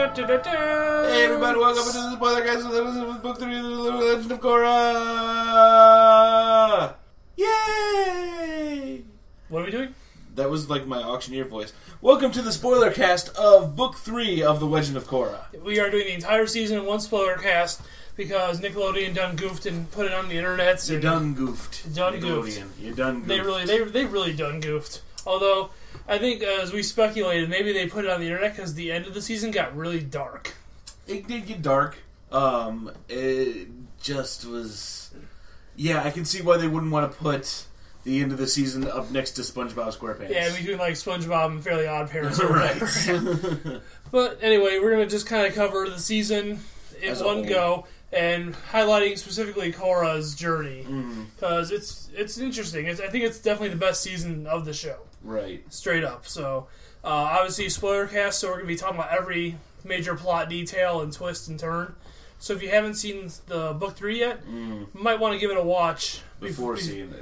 Hey everybody, welcome to the Spoilercast with Book 3 of the Legend of Korra! Yay! What are we doing? That was like my auctioneer voice. Welcome to the Spoilercast of Book 3 of the Legend of Korra. We are doing the entire season in one Spoilercast because Nickelodeon done goofed and put it on the internet. You done goofed. Done goofed. You done goofed. They really done goofed. Although, I think as we speculated, maybe they put it on the internet because the end of the season got really dark. It did get dark. It just was... Yeah, I can see why they wouldn't want to put the end of the season up next to SpongeBob SquarePants. Yeah, between like SpongeBob and Fairly Odd Parents. Right. But anyway, we're going to just kind of cover the season in one go and highlighting specifically Korra's journey. Because it's interesting. I think it's definitely the best season of the show. Right. Straight up. So, obviously, Spoilercast, so we're going to be talking about every major plot detail and twist and turn. So if you haven't seen the Book 3 yet, you might want to give it a watch before listening to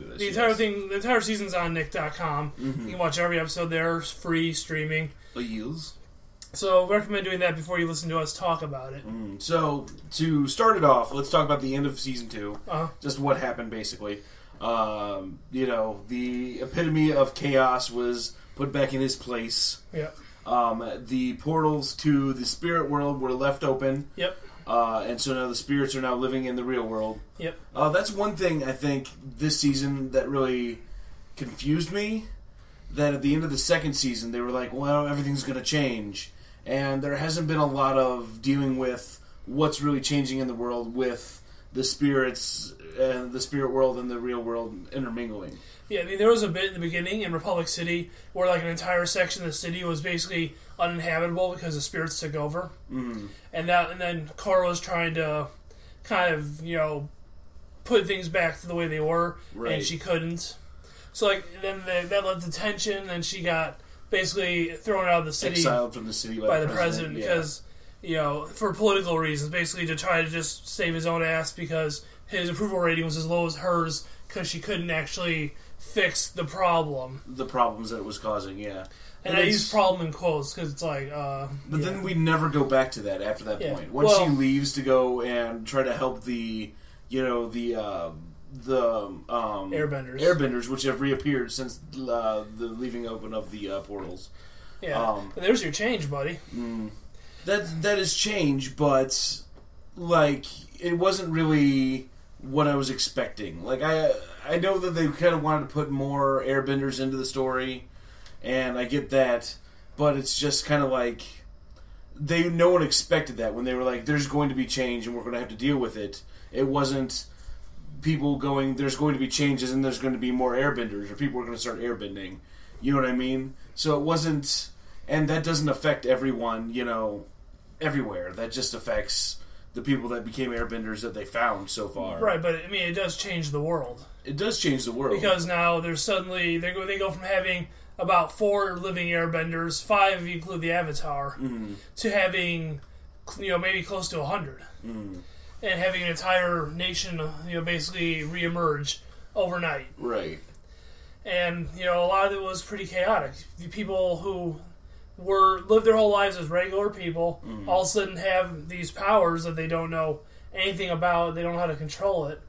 this. The entire season's on Nick.com. You can watch every episode there. It's free streaming. So I recommend doing that before you listen to us talk about it. So to start it off, let's talk about the end of season 2. Just what happened, basically. The epitome of chaos was put back in his place. Yep. The portals to the spirit world were left open. Yep. And so now the spirits are now living in the real world. Yep. That's one thing I think this season that really confused me. That at the end of the second season, they were like, well, everything's going to change. And there hasn't been a lot of dealing with what's really changing in the world with the spirits and the spirit world and the real world intermingling. Yeah, I mean, there was a bit in the beginning in Republic City where like an entire section of the city was basically uninhabitable because the spirits took over. And then Korra was trying to kind of, put things back to the way they were, and she couldn't. So like then that led to tension, and she got basically thrown out of the city, exiled from the city by the president because for political reasons, basically to try to just save his own ass because his approval rating was as low as hers because she couldn't actually fix the problems that it was causing. And I use problem in quotes because it's like but then we never go back to that after that point. Once she leaves to go and try to help the airbenders, which have reappeared since the leaving open of the portals. There's your change, buddy. That is change, but like it wasn't really what I was expecting. Like I know that they kind of wanted to put more airbenders into the story, and I get that, but it's just kind of like no one expected that when they were like, "There's going to be change, and we're going to have to deal with it." It wasn't people going, "There's going to be changes, and there's going to be more airbenders, or people are going to start airbending." You know what I mean? So it wasn't, and that doesn't affect everyone, everywhere. That just affects the people that became airbenders that they found so far. Right, but I mean, it does change the world. It does change the world. Because now there's suddenly, they go from having about 4 living airbenders, 5 if you include the Avatar, to having, maybe close to 100. And having an entire nation, basically reemerge overnight. Right. And, a lot of it was pretty chaotic. The people who lived their whole lives as regular people all of a sudden have these powers that they don't know anything about, they don't know how to control it,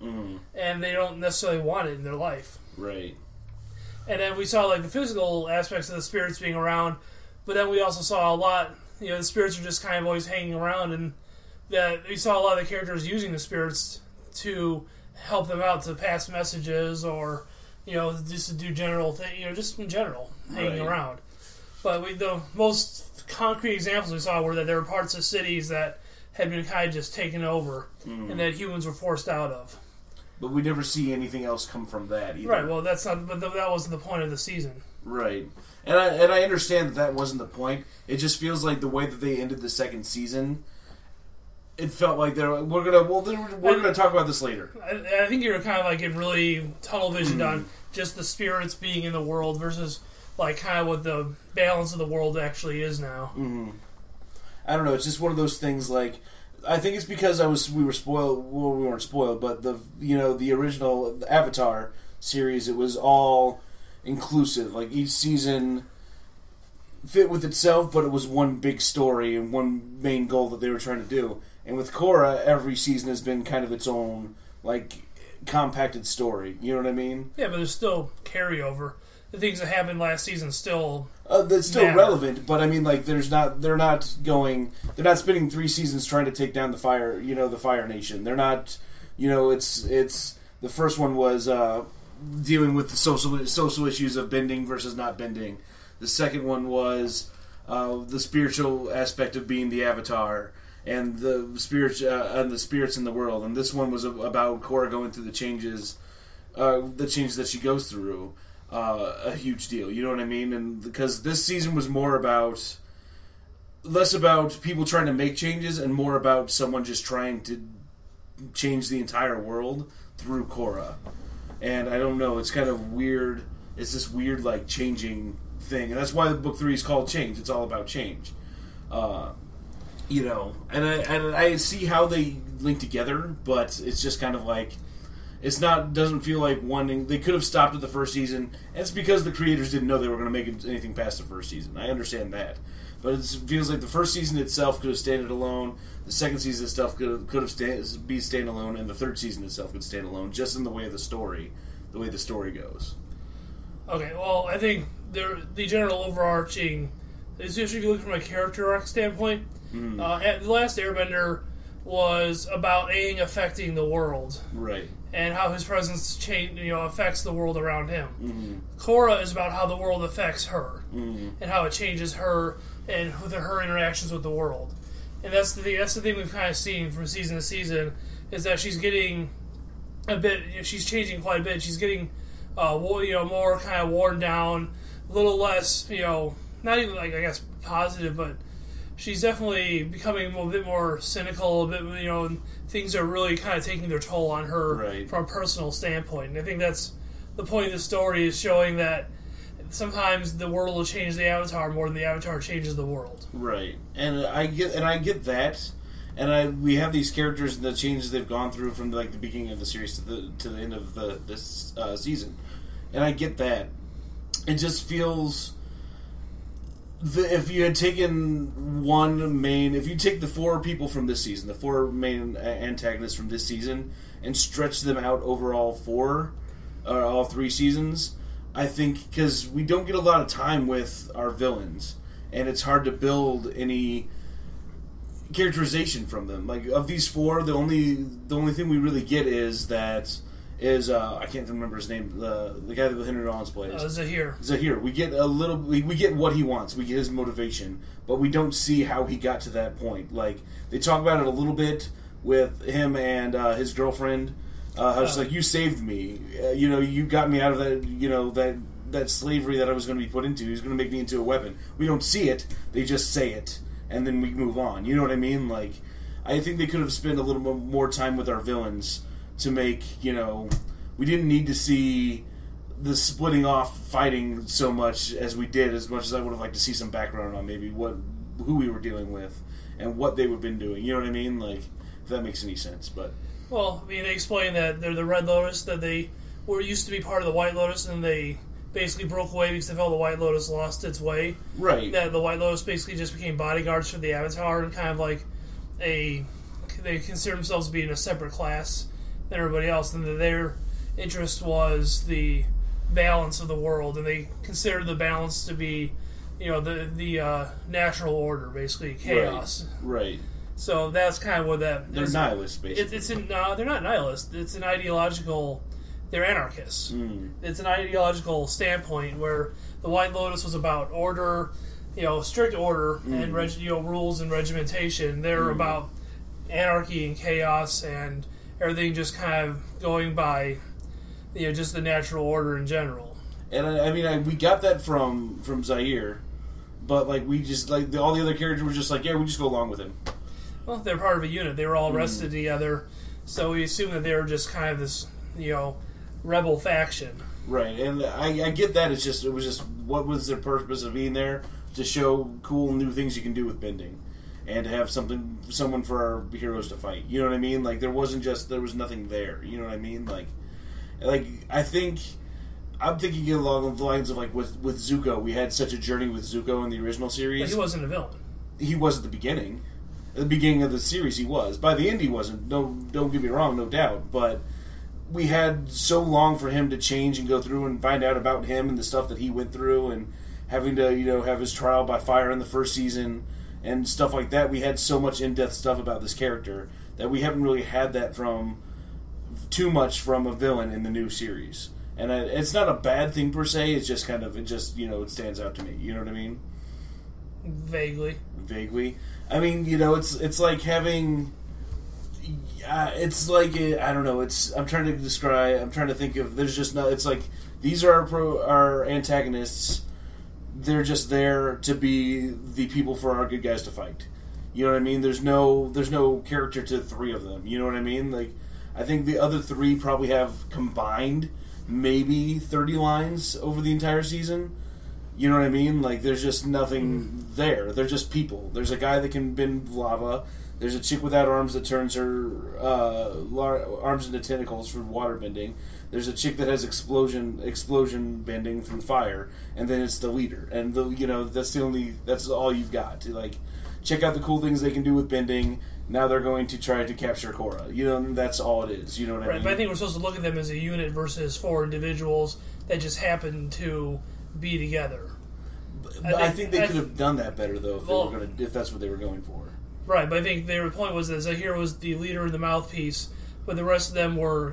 and they don't necessarily want it in their life. Right. And then we saw like the physical aspects of the spirits being around, but then we also saw a lot, the spirits are just kind of always hanging around, and that we saw a lot of the characters using the spirits to help them out to pass messages or, just to do general things, just in general, hanging around. But the most concrete examples we saw were that there were parts of cities that had been kind of just taken over and that humans were forced out of. But we never see anything else come from that either. Right, well, that wasn't the point of the season. Right. And I understand that wasn't the point. It just feels like the way that they ended the second season, it felt like we're gonna talk about this later. I think you were kind of like in really tunnel visioned on just the spirits being in the world versus like kind of what the balance of the world actually is now. I don't know. It's just one of those things. Like I think it's because we were spoiled. Well, we weren't spoiled, but the original Avatar series, it was all inclusive. Like each season fit with itself, but it was one big story and one main goal that they were trying to do. And with Korra, every season has been kind of its own, like, compacted story. You know what I mean? Yeah, but there's still carryover. The things that happened last season still that's still matter. relevant, but I mean, like, they're not spending 3 seasons trying to take down the Fire Nation. They're not, it's the first one was dealing with the social issues of bending versus not bending. The second one was the spiritual aspect of being the Avatar and the spirits in the world. And this one was about Korra going through the changes that she goes through. A huge deal, you know what I mean? And because this season was less about people trying to make changes and more about someone just trying to change the entire world through Korra. And I don't know, it's kind of weird. It's this weird, like, changing thing, and that's why the book 3 is called Change. It's all about change, And I see how they link together, but it's just kind of like doesn't feel like one. They could have stopped at the first season, and it's because the creators didn't know they were going to make anything past the first season. I understand that, but it feels like the first season itself could have stayed alone. The second season itself could have be standalone, and the third season itself could stand alone, just in the way of the story goes. Okay, well, I think the general overarching, especially if you look from a character arc standpoint, The Last Airbender was about Aang affecting the world, right, and how his presence affects the world around him. Mm-hmm. Korra is about how the world affects her, Mm-hmm. and how it changes her and with her interactions with the world. And that's the thing we've kind of seen from season to season, is that she's getting she's changing quite a bit. She's getting more kind of worn down, a little less, not even like, I guess, positive, but she's definitely becoming a bit more cynical, a bit, and things are really kind of taking their toll on her right. from a personal standpoint. And I think that's the point of the story, is showing that sometimes the world will change the Avatar more than the Avatar changes the world. Right, and I get that, and we have these characters and the changes they've gone through from like the beginning of the series to the end of this season, and I get that. It just feels if you had taken if you take the 4 people from this season, the 4 main antagonists from this season, and stretch them out over all 3 seasons. I think because we don't get a lot of time with our villains, and it's hard to build any characterization from them. Like, of these 4, the only thing we really get is I can't remember his name, the guy that Henry Rollins plays. Zahir. We get we get what he wants. We get his motivation, but we don't see how he got to that point. Like, they talk about it a little bit with him and his girlfriend. I was like, you saved me. You got me out of that, that slavery that I was going to be put into. He was going to make me into a weapon. We don't see it. They just say it, and then we move on. You know what I mean? Like, I think they could have spent a little more time with our villains to make, we didn't need to see the splitting off fighting so much as we did, as much as I would have liked to see some background on maybe who we were dealing with and what they would have been doing. You know what I mean? Like, if that makes any sense, but... Well, I mean, they explain that they're the Red Lotus, that they used to be part of the White Lotus, and they basically broke away because they felt the White Lotus lost its way. Right. That the White Lotus basically just became bodyguards for the Avatar, and kind of like they consider themselves being a separate class than everybody else, and that their interest was the balance of the world, and they considered the balance to be, the natural order, basically chaos. Right. So that's kind of what that... They're nihilists, basically. They're not nihilists. It's an ideological... They're anarchists. It's an ideological standpoint where the White Lotus was about order, strict order, and rules and regimentation. They're about anarchy and chaos and everything just kind of going by, just the natural order in general. And I mean, we got that from Zaire, but like we just all the other characters were just like, yeah, we just go along with him. Well, they're part of a unit. They were all arrested together, so we assume that they were just kind of this, rebel faction. Right, and I get that. It was just what was their purpose of being there? To show cool new things you can do with bending, and to have someone for our heroes to fight. You know what I mean? Like, there was nothing there. You know what I mean? Like I think I'm thinking along the lines of like with Zuko. We had such a journey with Zuko in the original series. But he wasn't a villain. He was at the beginning. At the beginning of the series, he was. By the end, he wasn't. No, don't get me wrong, no doubt. But we had so long for him to change and go through and find out about him and the stuff that he went through, and having to have his trial by fire in the first season and stuff like that. We had so much in-depth stuff about this character that we haven't really had that from too much from a villain in the new series. And it's not a bad thing per se. It's just kind of it stands out to me. You know what I mean? Vaguely. I mean, it's like having. It's like I don't know. I'm trying to think of. There's just no. It's like these are our antagonists. They're just there to be the people for our good guys to fight. You know what I mean? There's no character to three of them. You know what I mean? Like, I think the other three probably have combined maybe 30 lines over the entire season. You know what I mean? Like, there's just nothing there. They're just people. There's a guy that can bend lava. There's a chick without arms that turns her arms into tentacles for water bending. There's a chick that has explosion bending through fire, and then it's the leader. And that's all you've got. Like, check out the cool things they can do with bending. Now they're going to try to capture Korra. And that's all it is. You know what I mean? But I think we're supposed to look at them as a unit versus four individuals that just happen to be together. I think they could have done that better though if that's what they were going for. Right, but I think their point was that Zahir was the leader and the mouthpiece, but the rest of them were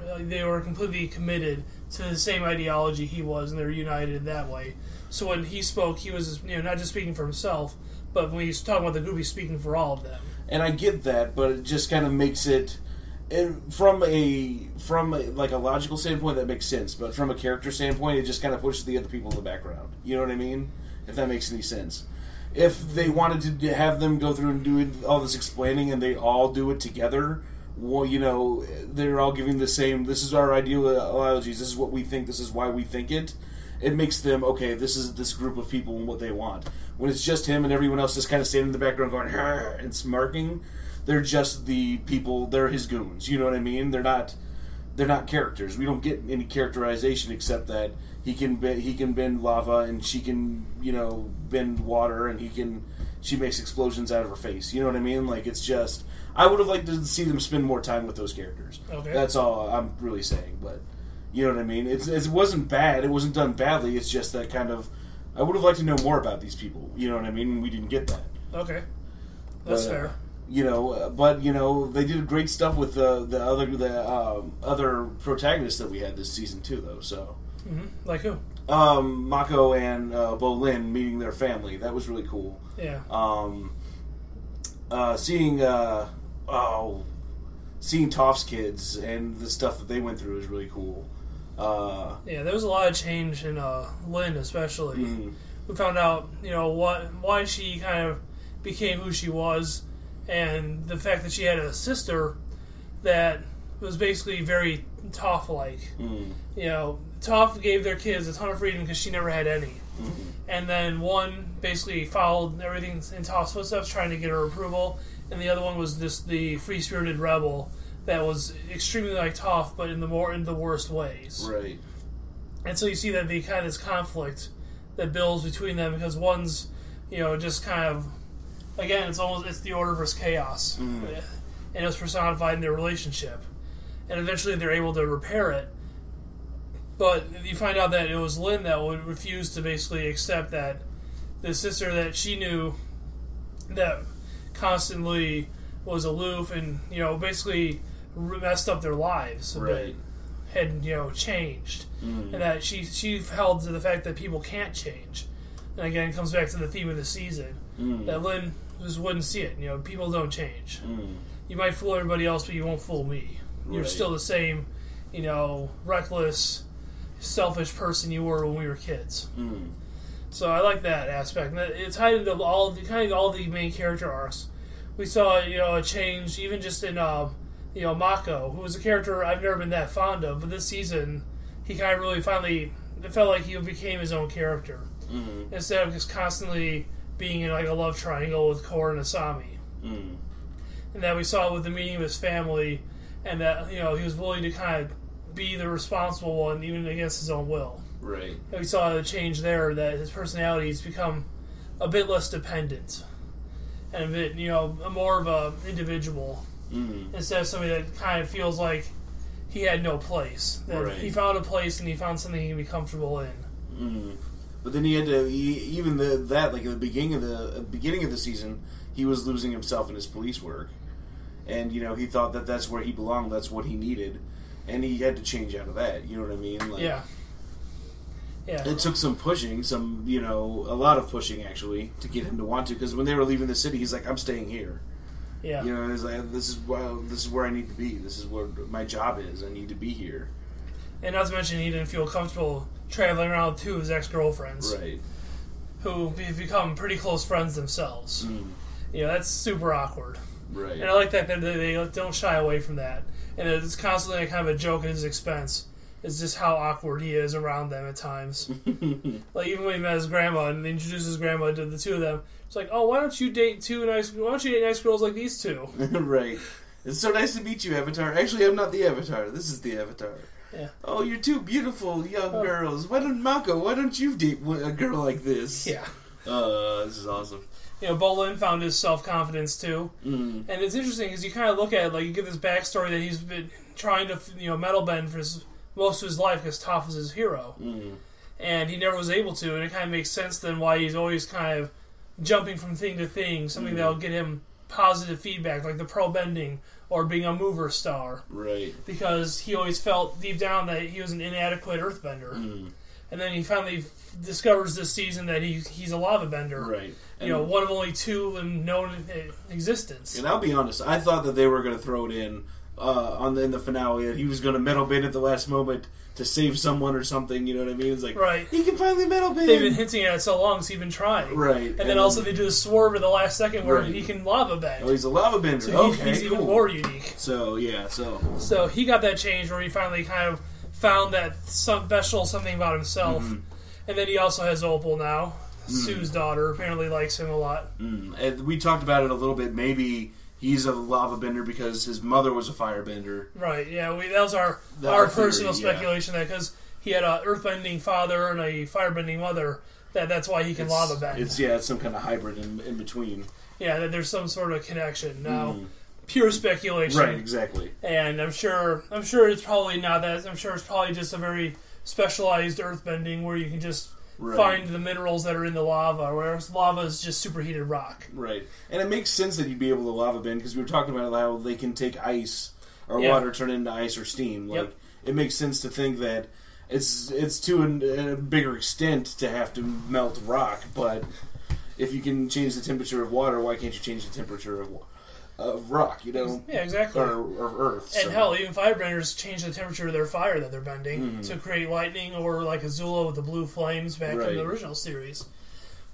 completely committed to the same ideology he was, and they were united that way. So when he spoke, he was not just speaking for himself, but when he's talking about the group, he's speaking for all of them. And I get that, but it just kind of makes it, from a logical standpoint, that makes sense. But from a character standpoint, it just kind of pushes the other people in the background. You know what I mean? If that makes any sense. If they wanted to have them go through and do all this explaining and they all do it together, well, they're all giving the same, this is our ideologies, this is what we think, this is why we think it. It makes them, okay, this is this group of people and what they want. When it's just him and everyone else just kind of standing in the background going, and smirking, they're just the people, they're his goons. You know what I mean? They're not characters. We don't get any characterization except that he can bend lava and she can bend water and she makes explosions out of her face. You know what I mean? Like, it's just, I would have liked to see them spend more time with those characters. Okay. That's all I'm really saying. But you know what I mean? It wasn't bad. It wasn't done badly. It's just that kind of, I would have liked to know more about these people. You know what I mean? We didn't get that. Okay, that's fair. They did great stuff with the other protagonists that we had this season too, though. So, like who? Mako and Bolin meeting their family. That was really cool. Yeah. Seeing Toph's kids and the stuff that they went through is really cool. There was a lot of change in Lynn, especially. Mm-hmm. We found out, why she kind of became who she was, and the fact that she had a sister that was basically very Toph-like. Mm-hmm. Toph gave their kids a ton of freedom because she never had any. Mm-hmm. And then one basically followed everything in Toph's footsteps, trying to get her approval, and the other one was just the free-spirited rebel that was extremely like Toph, but in the worst ways. Right. And so you see that they kind of this conflict that builds between them, because one's, just kind of, again, it's the order versus chaos, and it's personified in their relationship, and eventually they're able to repair it. But you find out that it was Lynn that would refuse to basically accept that the sister that she knew that constantly was aloof and basically messed up their lives a bit, had changed, and that she held to the fact that people can't change. And again, it comes back to the theme of the season that Lynn just wouldn't see it. People don't change. You might fool everybody else, but you won't fool me. You're still the same, reckless, selfish person you were when we were kids. So I like that aspect. It's tied into all the main character arcs. We saw a change even just in Mako, who was a character I've never been that fond of, but this season he kind of really finally, it felt like he became his own character instead of just constantly being in like a love triangle with Korra and Asami. And that we saw with the meeting of his family, and that he was willing to kind of be the responsible one even against his own will. Right. And we saw a change there, that his personality has become a bit less dependent. And a bit, more of an individual. Instead of somebody that kind of feels like he had no place. That he found a place and he found something he can be comfortable in. But then he had to, even that, like at the beginning of the season, he was losing himself in his police work. And, he thought that that's where he belonged, that's what he needed. And he had to change out of that, you know what I mean? Like, yeah. It took some pushing, a lot of pushing, actually, to get him to want to. Because when they were leaving the city, he's like, I'm staying here. Yeah. He's like, this is where I need to be. This is where my job is. I need to be here. And not to mention, he didn't feel comfortable traveling around with two of his ex-girlfriends. Right. Who have become pretty close friends themselves. That's super awkward. Right. And I like that they don't shy away from that. And it's constantly kind of a joke at his expense. It's just how awkward he is around them at times. Like, even when he met his grandma and introduced his grandma to the two of them, it's like, oh, why don't you date nice girls like these two? Right. It's so nice to meet you, Avatar. Actually, I'm not the Avatar. This is the Avatar. Yeah. Oh, you're two beautiful young girls. Why don't you date a girl like this? Yeah. This is awesome. Bolin found his self-confidence, too. And it's interesting, because you kind of look at it, like, you get this backstory that he's been trying to, metal bend for most of his life, because Toph is his hero. And he never was able to, and it kind of makes sense then why he's always kind of jumping from thing to thing, something that'll get him positive feedback, like the pro bending, or being a mover star. Right. Because he always felt deep down that he was an inadequate earthbender. And then he finally discovers this season that he's a lava bender. Right. One of only two in known existence. And I'll be honest, I thought that they were going to throw it in the finale, that he was going to metal bend at the last moment to save someone or something, you know what I mean? It's like, right. He can finally metal bend. They've been hinting at it so long, so he's been trying. Right. And then also they do the swerve at the last second where he can lava bend. Oh, he's a lava bender. So okay, he's even more unique. So he got that change where he finally kind of found that special something about himself. And then he also has Opal now. Sue's daughter apparently likes him a lot. And we talked about it a little bit. Maybe he's a lava bender because his mother was a firebender. Right, yeah. That was our personal speculation, that because he had an earthbending father and a firebending mother, that's why he can lava bend. It's some kind of hybrid in between. Yeah, that there's some sort of connection. Now, pure speculation. Right, exactly. And I'm sure it's probably not that. I'm sure it's probably just a very specialized earthbending where you can just find the minerals that are in the lava, whereas lava is just superheated rock. Right. And it makes sense that you'd be able to lava bend, because we were talking about how they can take ice or water, turn it into ice or steam. Like, it makes sense to think that it's to a bigger extent to have to melt rock, but if you can change the temperature of water, why can't you change the temperature of rock, Yeah, exactly. Or earth. And hell, even firebenders change the temperature of their fire that they're bending to create lightning, or like Azula with the blue flames back in the original series.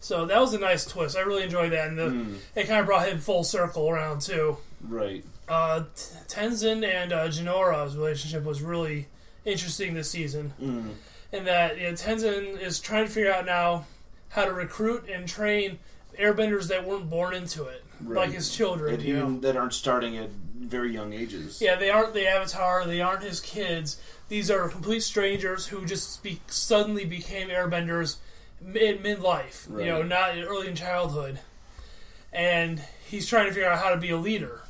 So that was a nice twist. I really enjoyed that, and it kind of brought him full circle around, too. Right. Tenzin and Jinora's relationship was really interesting this season. In that Tenzin is trying to figure out now how to recruit and train airbenders that weren't born into it. Like his children, that aren't starting at very young ages. Yeah, they aren't the Avatar. They aren't his kids. These are complete strangers who just suddenly became airbenders in midlife. Not early in childhood. And he's trying to figure out how to be a leader.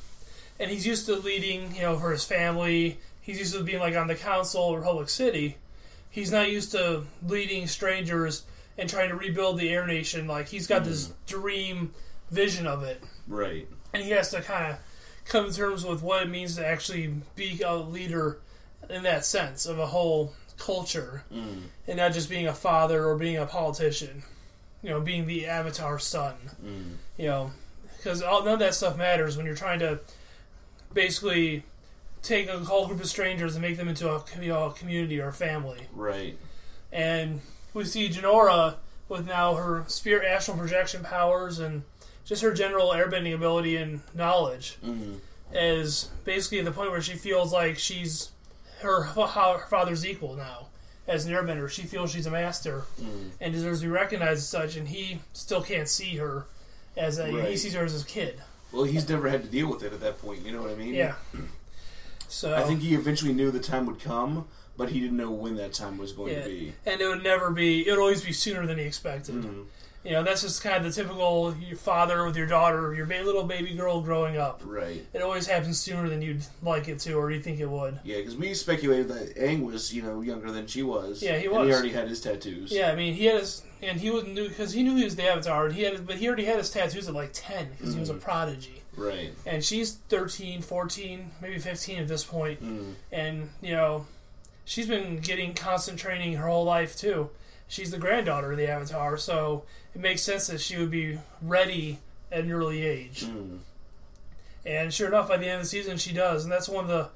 And he's used to leading, for his family. He's used to being like on the council of Republic City. He's not used to leading strangers and trying to rebuild the Air Nation. Like, he's got this dream vision of it. Right. And he has to kind of come to terms with what it means to actually be a leader in that sense of a whole culture. And not just being a father or being a politician. Being the Avatar son. Because none of that stuff matters when you're trying to basically take a whole group of strangers and make them into a community or a family. Right. And we see Jinora with now her spirit astral projection powers and just her general airbending ability and knowledge is basically at the point where she feels like she's her father's equal now as an airbender. She feels she's a master and deserves to be recognized as such, and he still can't see her he sees her as his kid. Well, he's never had to deal with it at that point, you know what I mean? Yeah. So I think he eventually knew the time would come, but he didn't know when that time was going to be. And it would always be sooner than he expected. Mm-hmm. You know, that's just kind of the typical your father with your daughter, your little baby girl growing up. Right. It always happens sooner than you'd like it to, or you think it would. Yeah, because we speculated that Aang was, younger than she was. Yeah, he was. And he already had his tattoos. Yeah, I mean, he had his, and he wasn't because he knew he was the Avatar, and but he already had his tattoos at like 10 because he was a prodigy. Right. And she's 13, 14, maybe 15 at this point, and she's been getting constant training her whole life too. She's the granddaughter of the Avatar, so it makes sense that she would be ready at an early age. And sure enough, by the end of the season, she does. And that's one of the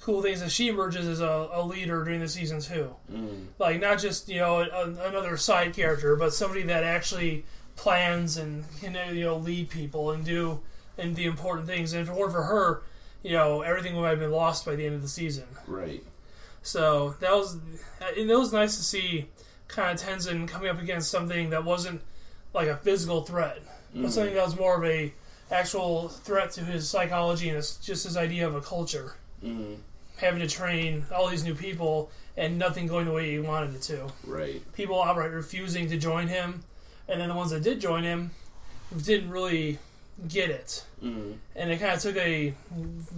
cool things that she emerges as a leader during the season, too. Like, not just, another side character, but somebody that actually plans and can, lead people and do the important things. And if it weren't for her, everything would have been lost by the end of the season. Right. So, it was nice to see kind of Tenzin coming up against something that wasn't like a physical threat, but something that was more of a actual threat to his psychology and just his idea of a culture. Having to train all these new people and nothing going the way he wanted it to. Right. People outright refusing to join him, and then the ones that did join him didn't really get it. And it kind of took a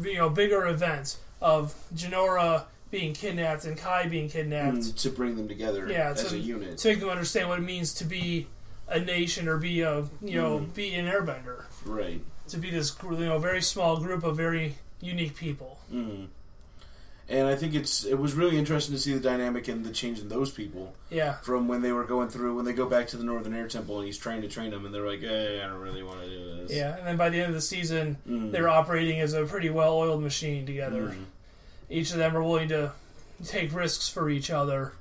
bigger event of Jinora being kidnapped and Kai being kidnapped to bring them together as a unit, to make them understand what it means to be a nation or be a be an airbender, right? To be this very small group of very unique people. And I think it was really interesting to see the dynamic and the change in those people. Yeah. From when they were going through, when they go back to the Northern Air Temple and he's trying to train them, and they're like, I don't really want to do this. Yeah, and then by the end of the season, they're operating as a pretty well-oiled machine together. Each of them are willing to take risks for each other.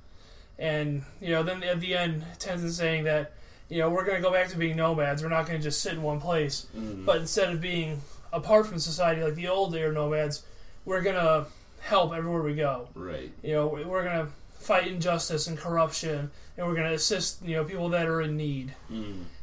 And, then at the end, Tenzin's saying that, we're going to go back to being nomads. We're not going to just sit in one place. But instead of being apart from society like the old air nomads, we're going to help everywhere we go. Right. We're going to fight injustice and corruption, and we're going to assist, people that are in need.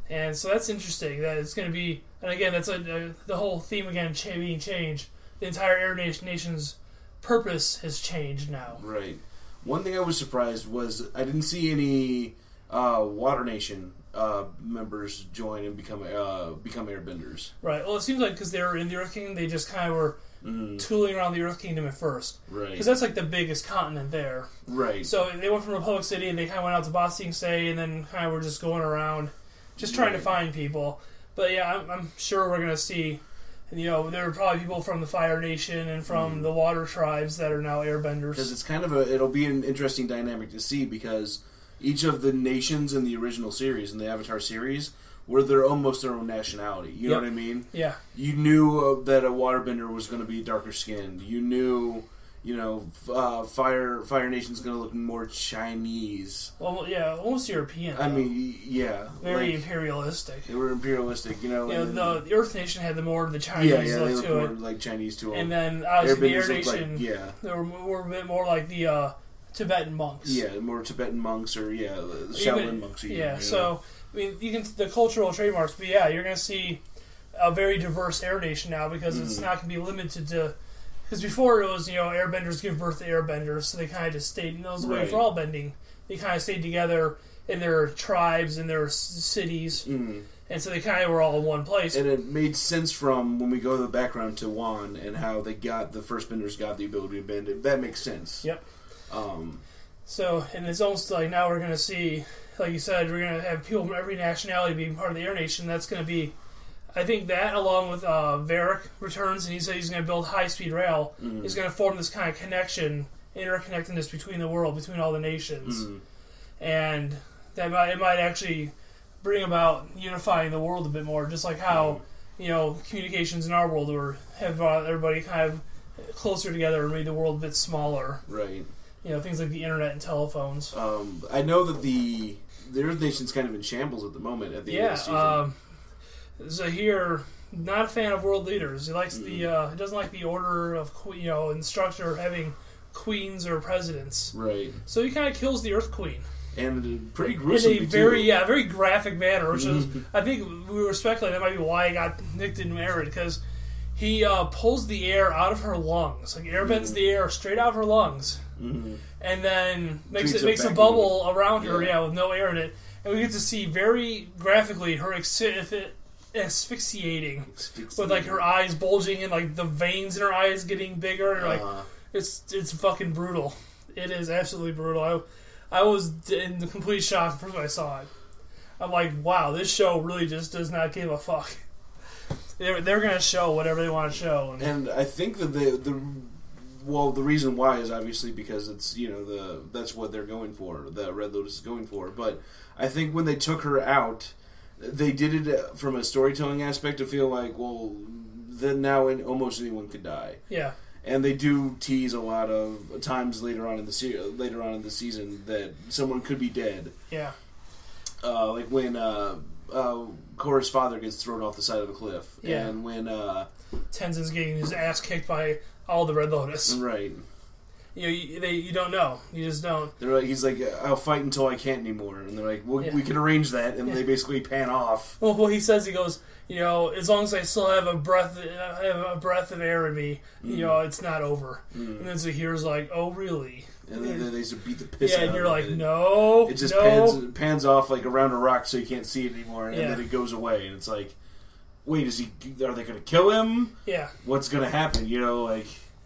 And so that's interesting. That it's going to be, and again, that's the whole theme again being changed. The entire Air Nation's purpose has changed now. Right. One thing I was surprised was I didn't see any Water Nation members join and become airbenders. Right. Well, it seems like because they were in the Earth Kingdom, they just kind of were tooling around the Earth Kingdom at first. Right. Because that's like the biggest continent there. Right. So they went from Republic City and they kind of went out to Ba Sing Se and then kind of were just going around, just trying to find people. But yeah, I'm sure we're going to see. There are probably people from the Fire Nation and from the Water Tribes that are now airbenders. Because it's kind of it'll be an interesting dynamic to see because each of the nations in the original series, in the Avatar series, were almost their own nationality. You know what I mean? Yeah. You knew that a waterbender was going to be darker skinned. You knew, Fire Nation's going to look more Chinese. Well, yeah, almost European. I mean, yeah. Very imperialistic. They were imperialistic, the Earth Nation had more of the Chinese look to it. More like Chinese to them. And then obviously the Air Nation, they were a bit more like the Tibetan monks. Yeah, more Tibetan monks or the Shaolin monks. So I mean, the cultural trademarks, but you're going to see a very diverse Air Nation now because it's not going to be limited to. Because before it was, airbenders give birth to airbenders, so they kind of just stayed. And that was the way for all bending. They kind of stayed together in their tribes, in their cities, and so they kind of were all in one place. And it made sense from when we go to the background to Wan and how the first benders got the ability to bend. That makes sense. Yep. So, and it's almost like now we're going to see, like you said, we're going to have people from every nationality being part of the Air Nation. That's going to be, I think that along with Varric returns, and he said he's going to build high-speed rail, is going to form this kind of connection, interconnectedness between the world, between all the nations. And that it might actually bring about unifying the world a bit more, just like how, communications in our world have everybody kind of closer together and made the world a bit smaller. Right. Things like the internet and telephones. I know that the Earth Nation's kind of in shambles at the moment at the end of the season. Zahir, not a fan of world leaders. He likes he doesn't like the order of and structure of having queens or presidents. Right. So he kind of kills the Earth Queen. And pretty gruesome. In a very graphic manner, which is, I think we were speculating that might be why he got nicked and married, because he pulls the air out of her lungs, like airbends the air straight out of her lungs, and then makes a bubble around her, with no air in it, and we get to see very graphically her asphyxiating with like her eyes bulging and like the veins in her eyes getting bigger, and like it's fucking brutal. It is absolutely brutal. I was in complete shock the first time I saw it. I'm like, wow, this show really just does not give a fuck. They're going to show whatever they want to show, and I think that the reason why is obviously because it's that's what they're going for. The Red Lotus is going for, but I think when they took her out, they did it from a storytelling aspect to feel like, well, then now almost anyone could die. Yeah. And they do tease a lot of times later on in the season that someone could be dead. Yeah. Like when Korra's father gets thrown off the side of a cliff, and when Tenzin's getting his ass kicked by all the Red Lotus. Right. You don't know. You just don't. They're like, he's like, I'll fight until I can't anymore, and they're like, well, we can arrange that, and they basically pan off. Well, what he says, he goes, as long as I still have a breath of air in me, it's not over. And then Zahir's like, oh, really? And then they just beat the piss out of it. And you're like, no. It just pans off like around a rock so you can't see it anymore, and then it goes away, and it's like, wait, are they going to kill him? Yeah. What's going to happen?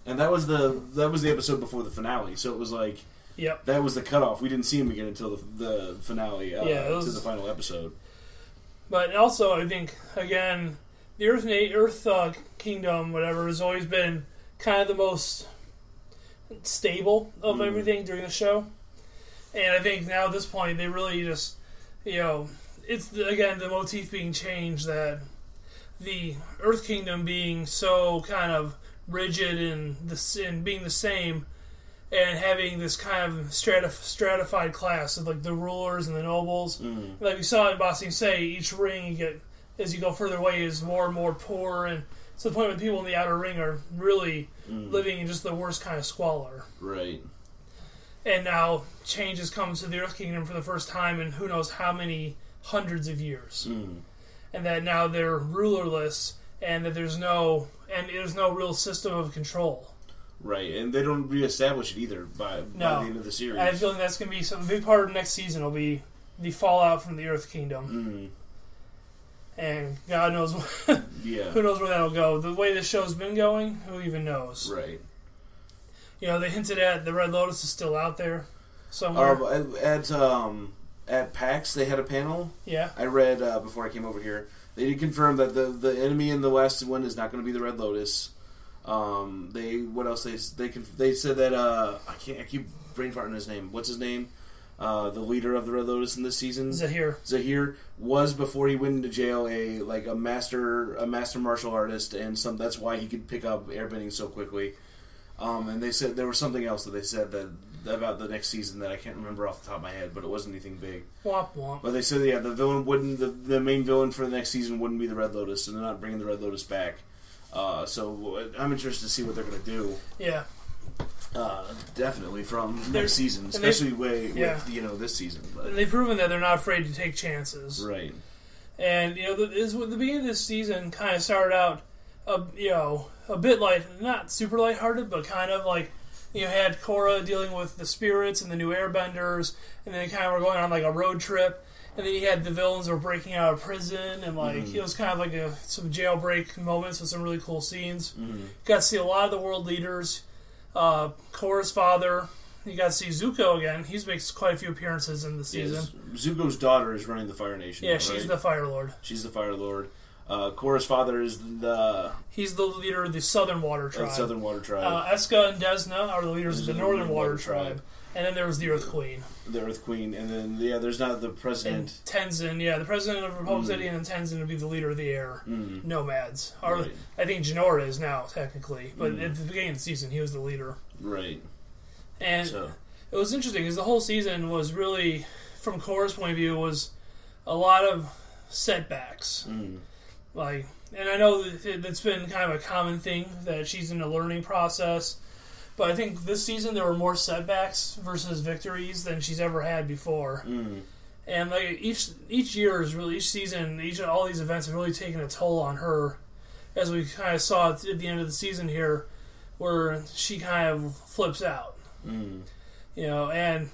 And that was the episode before the finale, so it was like, that was the cutoff. We didn't see him again until the finale, to the final episode. But also, I think, again, the Earth Kingdom, whatever, has always been kind of the most stable of everything during the show. And I think now at this point, they really just, it's, again, the motif being changed that the Earth Kingdom being so kind of rigid and being the same, and having this kind of stratified class of like the rulers and the nobles. Like we saw in Ba Sing Se, each ring as you go further away is more and more poor, and to the point where people in the outer ring are really living in just the worst kind of squalor. Right. And now change has come to the Earth Kingdom for the first time in who knows how many hundreds of years. And that now they're rulerless, and that there's no real system of control. Right, and they don't reestablish it either by the end of the series. I have a feeling that's going to be some big part of next season. Will be the fallout from the Earth Kingdom, and God knows, who knows where that'll go. The way this show's been going, who even knows? Right. They hinted at the Red Lotus is still out there somewhere. At PAX, they had a panel. Yeah. I read before I came over here. They did confirm that the enemy in the last one is not going to be the Red Lotus. What else they said that I keep brain farting his name. What's his name? The leader of the Red Lotus in this season, Zahir was, before he went into jail, a master martial artist, and that's why he could pick up airbending so quickly. And they said there was something else that they said that about the next season that I can't remember off the top of my head, but it wasn't anything big. Womp womp. But they said the villain wouldn't the main villain for the next season wouldn't be the Red Lotus, so they're not bringing the Red Lotus back. So I'm interested to see what they're going to do. Yeah. Definitely from next season, especially with this season. But. And they've proven that they're not afraid to take chances. Right. And the beginning of this season kind of started out, a bit not super lighthearted, but kind of like had Korra dealing with the spirits and the new airbenders, and then they kind of were going on like a road trip. And then you had the villains who were breaking out of prison, and it was kind of like some jailbreak moments with some really cool scenes. Got to see a lot of the world leaders. Korra's father. You got to see Zuko again. He makes quite a few appearances in the season. Yes. Zuko's daughter is running the Fire Nation. Yeah, she's the Fire Lord. She's the Fire Lord. Korra's father is He's the leader of the Southern Water Tribe. Eska and Desna are the leaders of the Northern Water Tribe. And then there was the Earth Queen. The Earth Queen, and then there's not the president. And Tenzin, the president of Republic City, and then Tenzin would be the leader of the air nomads. Or I think Jinora is now technically, but at the beginning of the season, he was the leader. Right. And it was interesting because the whole season was really, from Korra's point of view, was a lot of setbacks. And I know that it's been kind of a common thing that she's in a learning process. But I think this season there were more setbacks versus victories than she's ever had before. And each year is really, each season, all these events have really taken a toll on her. as we kind of saw at the end of the season here, where she kind of flips out. You know, and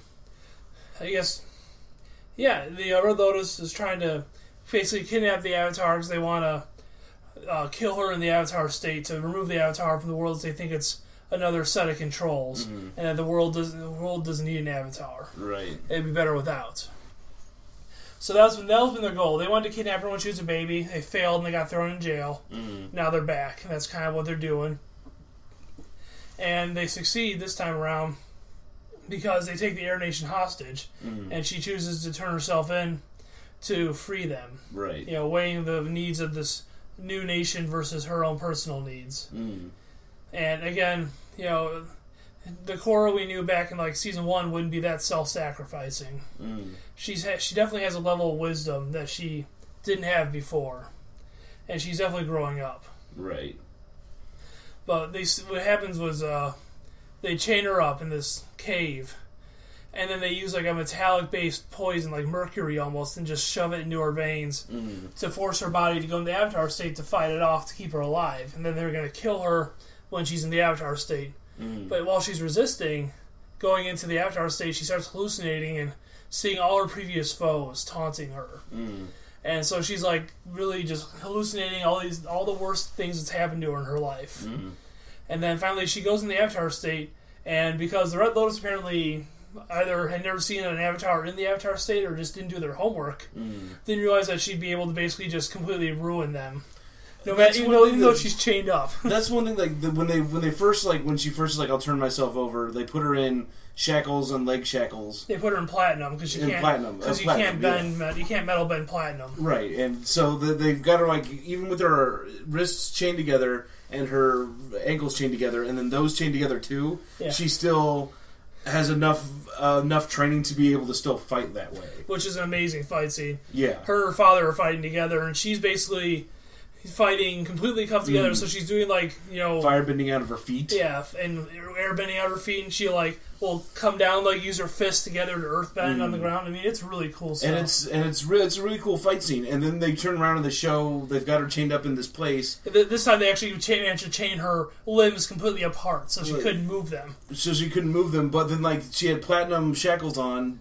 I guess, yeah, the Red Lotus is trying to basically kidnap the Avatar because they want to kill her in the Avatar state to remove the Avatar from the world. They think it's another set of controls, and that the world doesn't need an Avatar. Right. It'd be better without. So that's been their goal. They wanted to kidnap her when she was a baby. They failed and they got thrown in jail. Now they're back, and that's kind of what they're doing. And they succeed this time around because they take the Air Nation hostage, and she chooses to turn herself in to free them. Right. You know, weighing the needs of this new nation versus her own personal needs. And again, you know, the Korra we knew back in like season 1 wouldn't be that self-sacrificing. She definitely has a level of wisdom that she didn't have before, and she's definitely growing up. Right. But what happens was they chain her up in this cave, and then they use like a metallic-based poison, like mercury almost, and just shove it into her veins to force her body to go in the Avatar state to fight it off to keep her alive. And then they're going to kill her when she's in the Avatar state. But while she's resisting going into the Avatar state, she starts hallucinating and seeing all her previous foes taunting her. And so she's like really just hallucinating all the worst things that's happened to her in her life. And then finally she goes in the Avatar state, and because the Red Lotus apparently either had never seen an Avatar in the Avatar state or just didn't do their homework, didn't realize that she'd be able to basically just completely ruin them. Even though she's chained up. That's one thing. Like when she first like, I'll turn myself over. They put her in shackles and leg shackles. They put her in platinum because you can't metal bend platinum. Right, and so they've got her like even with her wrists chained together and her ankles chained together, and then those chained together too. Yeah. She still has enough training to be able to still fight that way, which is an amazing fight scene. Yeah, her and her father are fighting together, and she's basically fighting completely cuffed together, so she's doing like, you know, fire bending out of her feet. Yeah, and air bending out of her feet, and she like will come down, like use her fists together to earth bend on the ground. I mean, it's really cool stuff. And it's a really cool fight scene. And then they turn around in the show, they've got her chained up in this place. This time they actually managed to chain her limbs completely apart, so she couldn't move them. But then like she had platinum shackles on,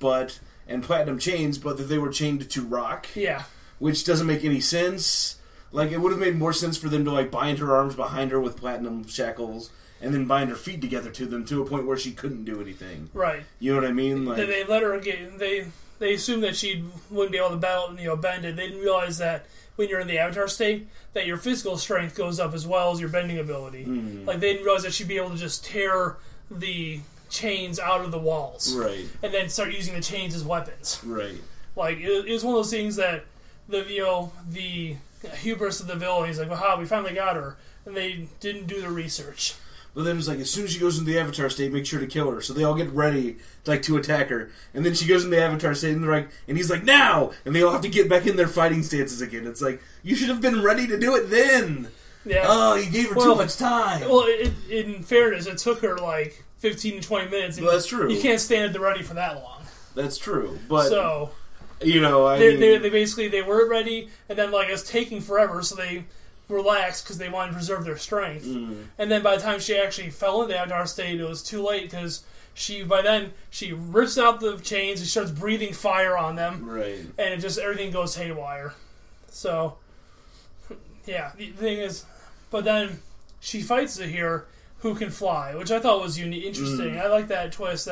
and platinum chains, but that they were chained to rock. Yeah, which doesn't make any sense. Like, it would have made more sense for them to, like, bind her arms behind her with platinum shackles and then bind her feet together to them to a point where she couldn't do anything. Right. You know what I mean? Like, they let her get... They assumed that she wouldn't be able to bend it. They didn't realize that when you're in the Avatar state, that your physical strength goes up as well as your bending ability. Like, they didn't realize that she'd be able to just tear the chains out of the walls. Right. And then start using the chains as weapons. Right. Like, it was one of those things that the hubris of the villain, he's like, "Wow, we finally got her," and they didn't do the research. But then it's like, as soon as she goes into the Avatar state, make sure to kill her. So they all get ready to attack her, and then she goes into the Avatar state, and he's like, "Now!" And they all have to get back in their fighting stances again. It's like, you should have been ready to do it then. Yeah. Oh, you gave her too much time. Well, in fairness, it took her like 15 to 20 minutes. Well, that's true. You can't stand at the ready for that long. That's true, but so. You know, they basically weren't ready, and then like it was taking forever, so they relaxed because they wanted to preserve their strength. And then by the time she actually fell into the Avatar state, it was too late because by then she rips out the chains and starts breathing fire on them, right? And everything goes haywire. So yeah, the thing is, but then she fights Zahir, who can fly, which I thought was interesting. I like that twist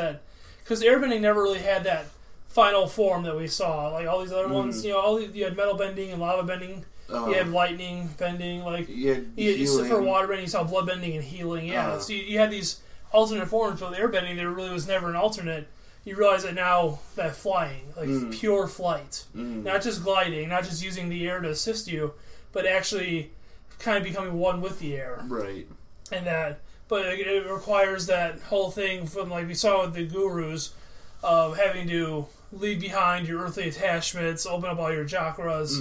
because airbending never really had that final form that we saw, like all these other ones. You know, you had metal bending and lava bending. You had lightning bending, like for water bending. You saw blood bending and healing. Yeah, so you had these alternate forms. But with airbending, there really was never an alternate. You realize that now that flying, like pure flight, not just gliding, not just using the air to assist you, but actually kind of becoming one with the air. Right. And but it requires that whole thing from like we saw with the gurus of having to leave behind your earthly attachments, open up all your chakras,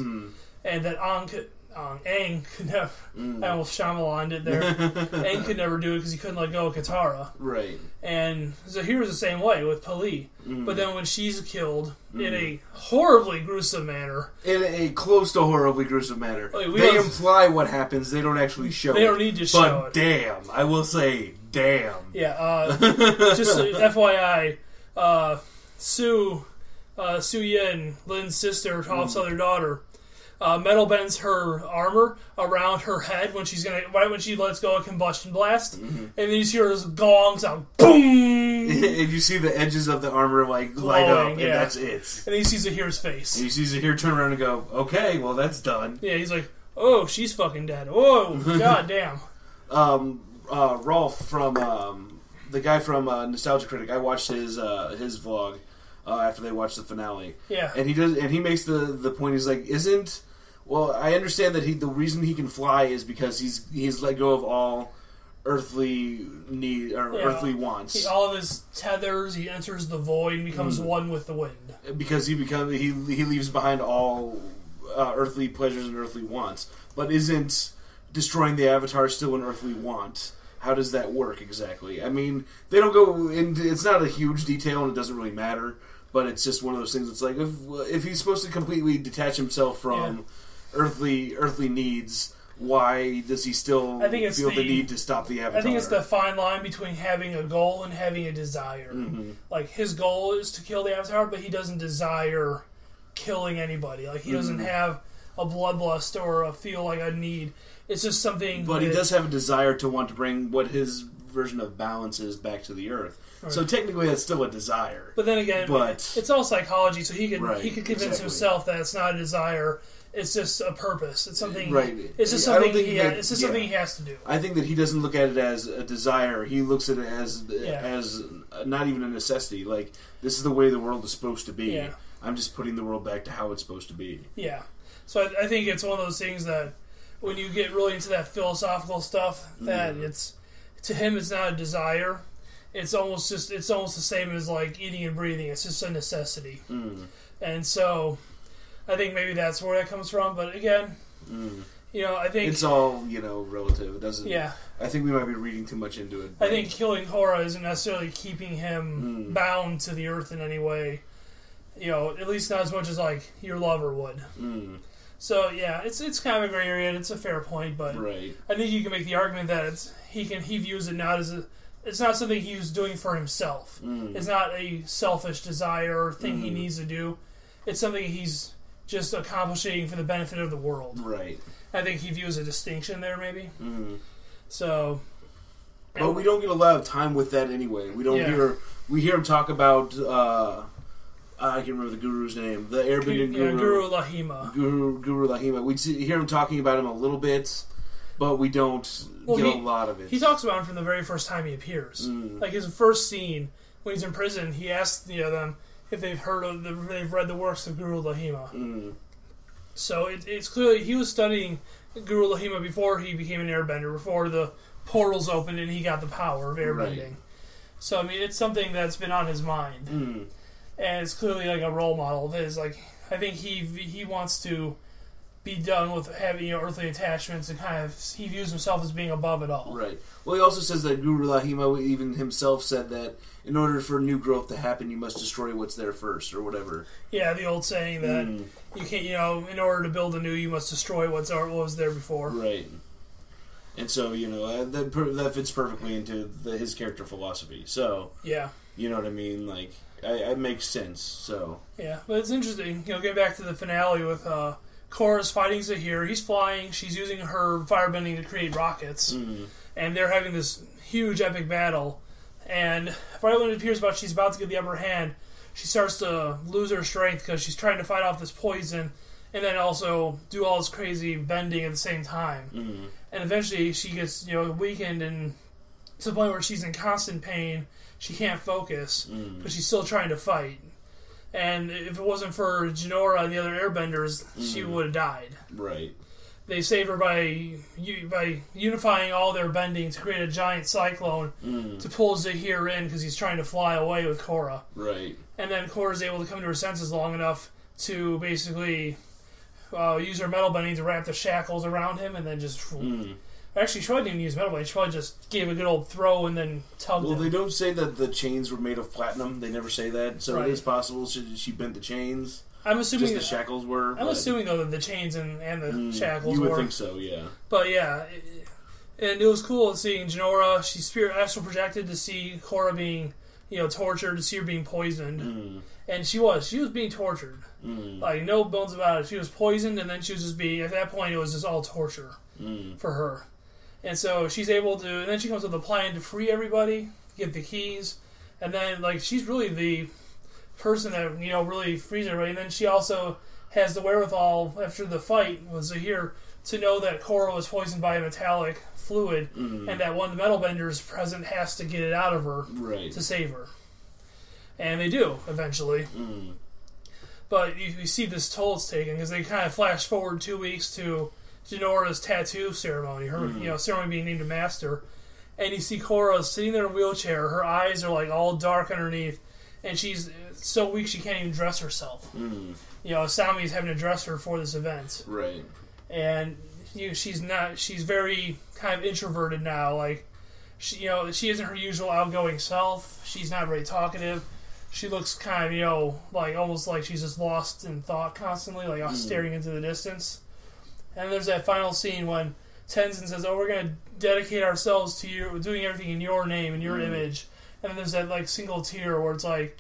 and that Aang Aang could never. I almost Shyamalan it there. Aang could never do it because he couldn't let go of Katara. Right. And Zahir's the same way with Pali. But then when she's killed in a horribly gruesome manner, in a close to horribly gruesome manner, like, they imply what happens. They don't actually show it. They don't need to show it. But damn, I will say, damn. Yeah. Just FYI, Su Yin, Lin's sister, Toph's other daughter, metal bends her armor around her head when right when she lets go of combustion blast, and then you see her gongs out, boom, and you see the edges of the armor like light up, and that's it. And then you see Zahir's face. And you see Zahir turn around and go, "Okay, well that's done." Yeah, he's like, "Oh, she's fucking dead. Whoa, goddamn." Rolf from the guy from Nostalgia Critic. I watched his vlog after they watched the finale. Yeah, and he makes the point. He's like, well, I understand that the reason he can fly is because he's let go of all earthly need or earthly wants. All of his tethers. He enters the void and becomes one with the wind. Because he leaves behind all earthly pleasures and earthly wants. But isn't destroying the Avatar still an earthly want? How does that work exactly? I mean, they don't go into... It's not a huge detail and it doesn't really matter, but it's just one of those things. It's like, if he's supposed to completely detach himself from earthly needs, why does he still feel the need to stop the Avatar? I think it's the fine line between having a goal and having a desire. Like, his goal is to kill the Avatar, but he doesn't desire killing anybody. Like, he doesn't have a bloodlust or a feel like a need. It's just something... But he does have a desire to want to bring what his version of balance is back to the Earth. Right. So technically that's still a desire. But then again, it's all psychology, so he could convince himself that it's not a desire, it's just a purpose. It's something... Right. It's just something he has to do. I think that he doesn't look at it as a desire. He looks at it as not even a necessity. Like, this is the way the world is supposed to be. Yeah. I'm just putting the world back to how it's supposed to be. Yeah. So I think it's one of those things that when you get really into that philosophical stuff, that to him it's not a desire. It's almost the same as like eating and breathing. It's just a necessity. And so I think maybe that's where that comes from. But again, I think it's all relative. It doesn't. Yeah. I think we might be reading too much into it. I think killing Korra isn't necessarily keeping him bound to the earth in any way. At least not as much as like your lover would. So yeah, it's kind of a gray area. And it's a fair point, but I think you can make the argument that he views it not as it's not something he's doing for himself. It's not a selfish desire or thing he needs to do. It's something he's just accomplishing for the benefit of the world. Right. I think he views a distinction there, maybe. So, but we don't get a lot of time with that anyway. We don't hear him talk about. I can't remember the guru's name. The airbending guru. Guru Lahima. Guru Lahima. We hear him talking about him a little bit, but we don't get a lot of it. He talks about him from the very first time he appears. Like his first scene, when he's in prison, he asks them if they've read the works of Guru Lahima. So it's clearly he was studying Guru Lahima before he became an airbender, before the portals opened and he got the power of airbending. Right. So, I mean, it's something that's been on his mind. And it's clearly like a role model of his. Like, I think he wants to be done with having earthly attachments and kind of he views himself as being above it all. Right. Well, he also says that Guru Lahima even himself said that in order for new growth to happen, you must destroy what's there first, or whatever. Yeah, the old saying that you can't, in order to build anew, you must destroy what was there before. Right. And so, that fits perfectly into his character philosophy. So, yeah, you know what I mean? Like, it makes sense. So, yeah, but it's interesting. Getting back to the finale with Korra's fighting Zahir. He's flying. She's using her firebending to create rockets, and they're having this huge epic battle. And right when it appears she's about to get the upper hand, she starts to lose her strength because she's trying to fight off this poison, and then also do all this crazy bending at the same time. And eventually, she gets weakened and to the point where she's in constant pain. She can't focus, but she's still trying to fight. And if it wasn't for Jinora and the other airbenders, she would have died. Right. They saved her by unifying all their bending to create a giant cyclone to pull Zahir in because he's trying to fly away with Korra. Right. And then Korra's able to come to her senses long enough to basically use her metal bending to wrap the shackles around him, and then just... Actually, she probably didn't use metal bending. She probably just gave a good old throw and then tugged him. They don't say that the chains were made of platinum. They never say that. So it is possible she bent the chains. I'm assuming just the shackles were. I'm assuming, though, that the chains and the shackles were. You would think so, yeah. But, yeah... And it was cool seeing Jinora. She astral projected to see Korra being, tortured, to see her being poisoned. And she was being tortured. Like, no bones about it. She was poisoned, and then she was just being, at that point, it was just all torture for her. And so she's able to, and then she comes with a plan to free everybody, get the keys, and then, like, she's really the person that, really frees everybody. And then she also has the wherewithal, after the fight with Zahir, to know that Korra was poisoned by a metallic fluid, and that one of the metal benders present has to get it out of her to save her. And they do, eventually. But you see this toll it's taken, because they kind of flash forward 2 weeks to Jinora's tattoo ceremony, her ceremony being named a master, and you see Korra sitting there in a wheelchair, her eyes are like all dark underneath, and she's so weak she can't even dress herself. Asami's having to dress her for this event. Right. And she's very kind of introverted now. Like, she isn't her usual outgoing self. She's not very talkative. She looks kind of, like almost like she's just lost in thought constantly, like staring into the distance. And there's that final scene when Tenzin says, "Oh, we're going to dedicate ourselves to you, doing everything in your name, in your image." And then there's that, like, single tear where it's like,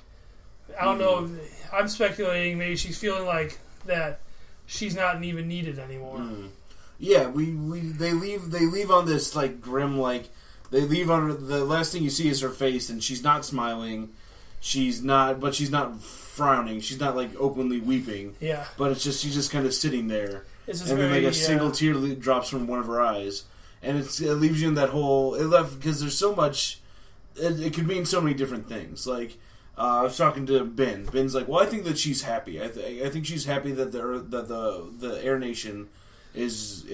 I don't know, I'm speculating maybe she's feeling like that she's not even needed anymore. Yeah, they leave on this, like, grim, like, they leave on, the last thing you see is her face, and she's not smiling, she's not frowning, she's not, like, openly weeping. Yeah. But it's just, she's just kind of sitting there. It's just and then, like, a single tear drops from one of her eyes. And it leaves you in that whole, because there's so much, it could mean so many different things. Like, I was talking to Ben. Ben's like, well, I think that she's happy. I think she's happy that the Air Nation is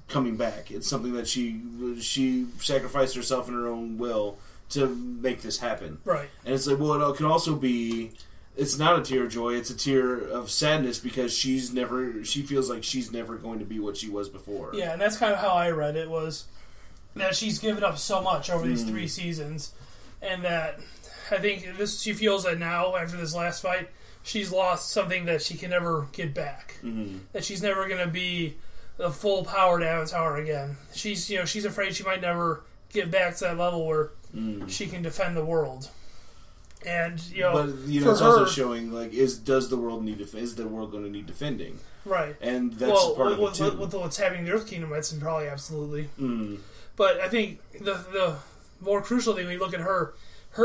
coming back. It's something that she sacrificed herself in her own will to make this happen. Right. And it's like, well, it can also be, it's not a tear of joy, it's a tear of sadness because she feels like she's never going to be what she was before. Yeah, and that's kind of how I read it, was that she's given up so much over these 3 seasons, and that I think she feels that now, after this last fight, she's lost something that she can never get back. That she's never going to be the full-powered Avatar again. She's afraid she might never get back to that level where she can defend the world. And but it's also showing, like, is the world going to need defending? Right. And that's part of it too. With what's happening in the Earth Kingdom, that's probably absolutely. But I think the more crucial thing, when you look at her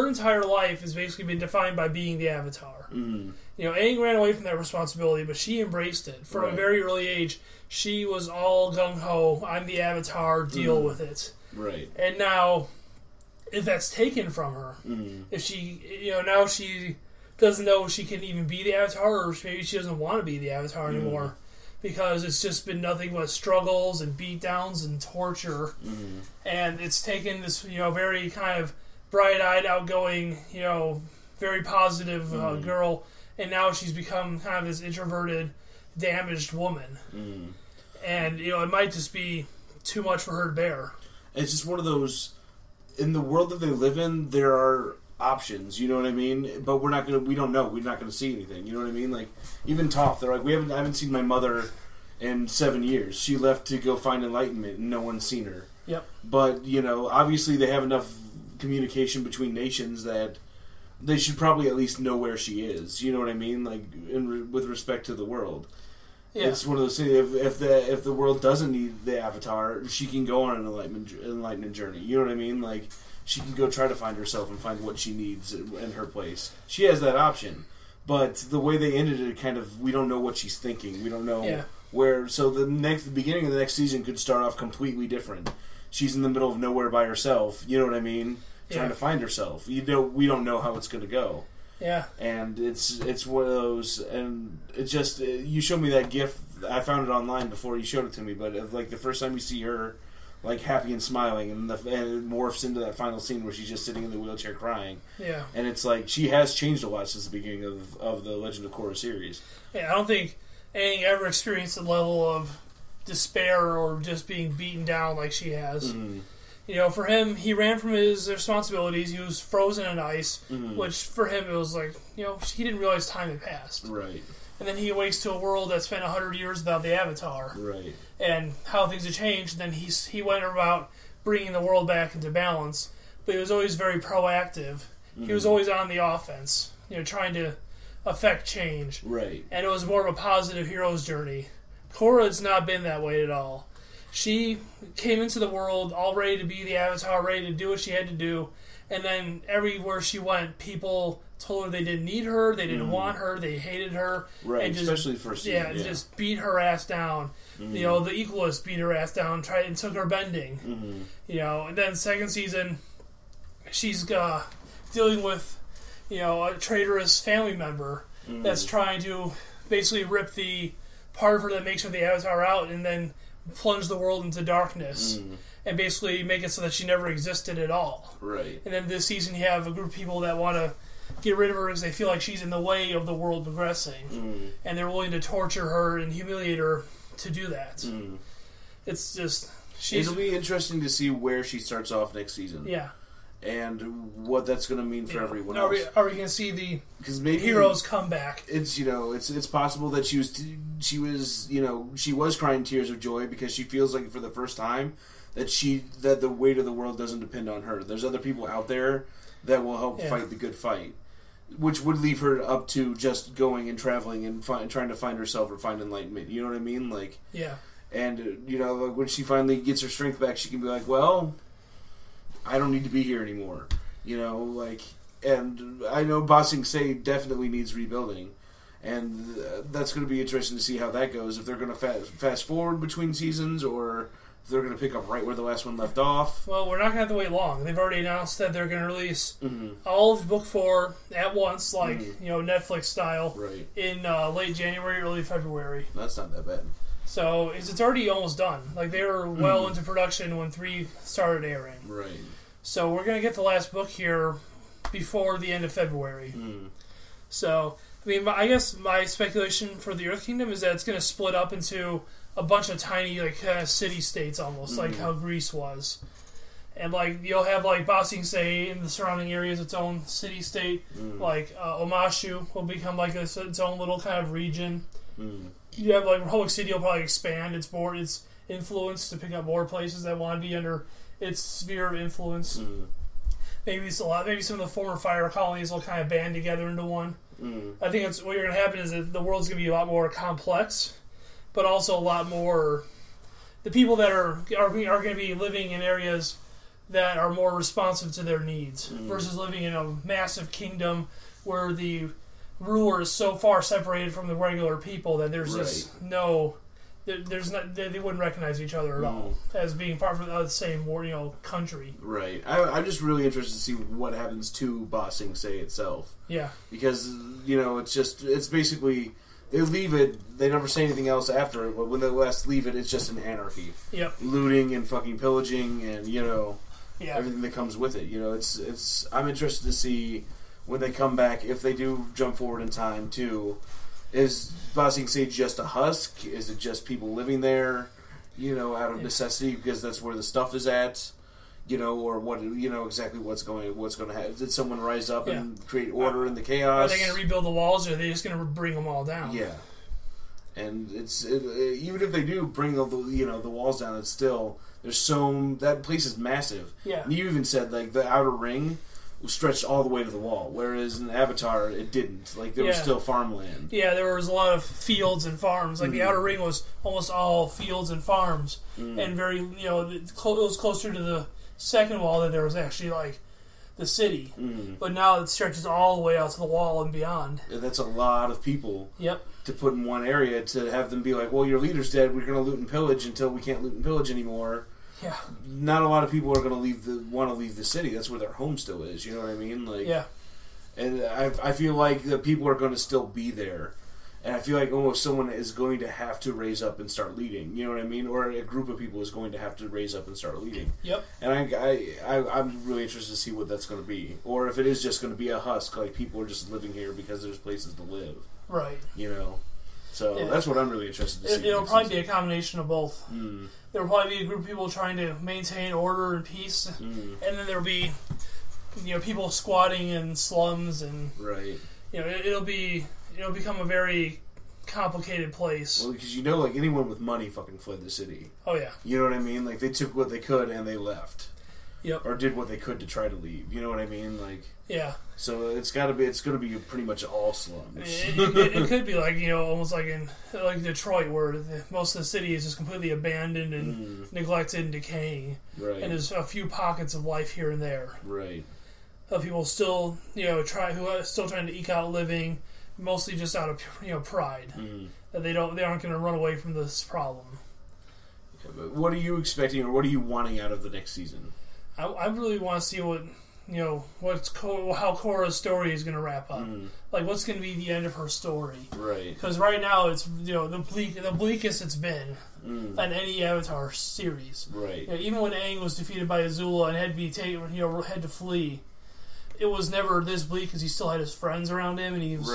entire life has basically been defined by being the Avatar. Aang ran away from that responsibility, but she embraced it. From a very early age, she was all gung-ho, I'm the Avatar, deal with it. Right. And now, if that's taken from her, if she, now she doesn't know she can even be the Avatar, or maybe she doesn't want to be the Avatar anymore, because it's just been nothing but struggles and beatdowns and torture, and it's taken this, very kind of bright-eyed, outgoing, very positive girl, and now she's become kind of this introverted, damaged woman. And, it might just be too much for her to bear. It's just one of those, in the world that they live in, there are options, you know what I mean? But we don't know. We're not going to see anything, you know what I mean? Like, even Toph, they're like, I haven't seen my mother in 7 years. She left to go find enlightenment, and no one's seen her. Yep. But, obviously they have enough communication between nations that they should probably at least know where she is, you know what I mean? Like, with respect to the world. Yeah. It's one of those things, if the world doesn't need the Avatar, she can go on an enlightenment journey, you know what I mean? Like, she can go try to find herself and find what she needs in her place. She has that option. But the way they ended it, kind of, we don't know what she's thinking. We don't know where, so the beginning of the next season could start off completely different. She's in the middle of nowhere by herself, you know what I mean? Trying to find herself. We don't know how it's going to go. Yeah. And it's one of those, and it's just, you showed me that GIF, I found it online before you showed it to me, but like the first time you see her, like, happy and smiling, and it morphs into that final scene where she's just sitting in the wheelchair crying. Yeah. And it's like, she has changed a lot since the beginning of the Legend of Korra series. Yeah, I don't think Aang ever experienced a level of despair or just being beaten down like she has. You know, for him, he ran from his responsibilities. He was frozen in ice, which for him it was like, you know, he didn't realize time had passed. Right. And then he awakes to a world that spent 100 years without the Avatar. Right. And how things have changed. Then he went about bringing the world back into balance. But he was always very proactive. He was always on the offense, you know, trying to affect change. Right. And it was more of a positive hero's journey. Korra has not been that way at all. She came into the world all ready to be the Avatar, ready to do what she had to do. And then everywhere she went, people told her they didn't need her, they didn't want her, they hated her. Right, and just, especially first season. Yeah, just beat her ass down. You know, the Equalists beat her ass down, and took her bending. You know, and then second season, she's dealing with, you know, a traitorous family member that's trying to basically rip the part of her that makes her the Avatar out and then plunge the world into darkness and basically make it so that she never existed at all. Right. And then this season you have a group of people that want to get rid of her because they feel like she's in the way of the world progressing. And they're willing to torture her and humiliate her to do that. It's just... It'll be interesting to see where she starts off next season. Yeah. And what that's going to mean for everyone else. Are we going to see the maybe heroes come back? It's, you know, it's possible that she was crying tears of joy because she feels like for the first time that the weight of the world doesn't depend on her. There's other people out there that will help fight the good fight, which would leave her up to just going and traveling and trying to find herself or find enlightenment. You know what I mean? Like, yeah. And you know, like when she finally gets her strength back, she can be like, well, I don't need to be here anymore, you know, like, and I know Ba Sing Se definitely needs rebuilding, and that's going to be interesting to see how that goes, if they're going to fast forward between seasons, or if they're going to pick up right where the last one left off. Well, we're not going to have to wait long. They've already announced that they're going to release all of Book 4 at once, like, you know, Netflix style, in late January, early February. That's not that bad. So it's already almost done. Like, they were well into production when 3 started airing. Right. So we're going to get the last book here before the end of February. So, I mean, I guess my speculation for the Earth Kingdom is that it's going to split up into a bunch of tiny, like, kind of city-states almost, like how Greece was. And, like, you'll have, like, Ba Sing Se in the surrounding areas, its own city-state. Like, Omashu will become, like, its own little kind of region. You have, like, Republic City will probably expand its influence to pick up more places that want to be under its sphere of influence. Maybe some of the former fire colonies will kind of band together into one. I think what you're going to happen is that the world's going to be a lot more complex, but also a lot more... The people that are going to be living in areas that are more responsive to their needs versus living in a massive kingdom where the ruler is so far separated from the regular people that there's just no... There's not. They wouldn't recognize each other at all as being part of the same, country. Right. I'm just really interested to see what happens to Ba Sing Se itself. Yeah. Because it's basically they leave it. They never say anything else after it. But when they last leave it, it's just an anarchy. Yep. Looting and fucking pillaging and everything that comes with it. It's. I'm interested to see when they come back if they do jump forward in time too. Is Ba Sing Se just a husk? Is it just people living there, out of necessity because that's where the stuff is at, or what, exactly what's going to happen? Did someone rise up and create order in the chaos? Are they going to rebuild the walls, or are they just going to bring them all down? Yeah, and even if they do bring the walls down, it's still that place is massive. Yeah, and you even said like the outer ring stretched all the way to the wall, whereas in Avatar it didn't. Like there was still farmland. Yeah, there was a lot of fields and farms. Like the outer ring was almost all fields and farms, and very it was closer to the second wall that there was actually like the city. But now it stretches all the way out to the wall and beyond. Yeah, that's a lot of people. Yep. To put in one area to have them be like, well, your leader's dead. We're going to loot and pillage until we can't loot and pillage anymore. Yeah, not a lot of people are going to want to leave the city. That's where their home still is. You know what I mean? Like, yeah. And I feel like the people are going to still be there, and I feel like almost someone is going to have to raise up and start leading. You know what I mean? Or a group of people is going to have to raise up and start leading. Yep. And I'm really interested to see what that's going to be, or if it is just going to be a husk, like people are just living here because there's places to live. Right. So that's what I'm really interested to see. It'll probably be a combination of both. Mm. There will probably be a group of people trying to maintain order and peace, and then there'll be, people squatting in slums, and right. It'll become a very complicated place. Well, because like anyone with money fucking fled the city. Oh yeah. You know what I mean? Like they took what they could and they left. Yep. Or did what they could to try to leave. You know what I mean? Like. Yeah. So it's going to be pretty much all slums. It could be like almost like in Detroit, where most of the city is just completely abandoned and neglected and decaying. Right. And there's a few pockets of life here and there. Right. Of people still who are still trying to eke out a living, mostly just out of pride that they aren't going to run away from this problem. Yeah, but what are you expecting, or what are you wanting out of the next season? I really want to see what how Korra's story is going to wrap up. Like, what's going to be the end of her story? Right. Because right now it's the bleakest it's been in any Avatar series. Right. Even when Aang was defeated by Azula and had to be taken, had to flee, it was never this bleak because he still had his friends around him, and he was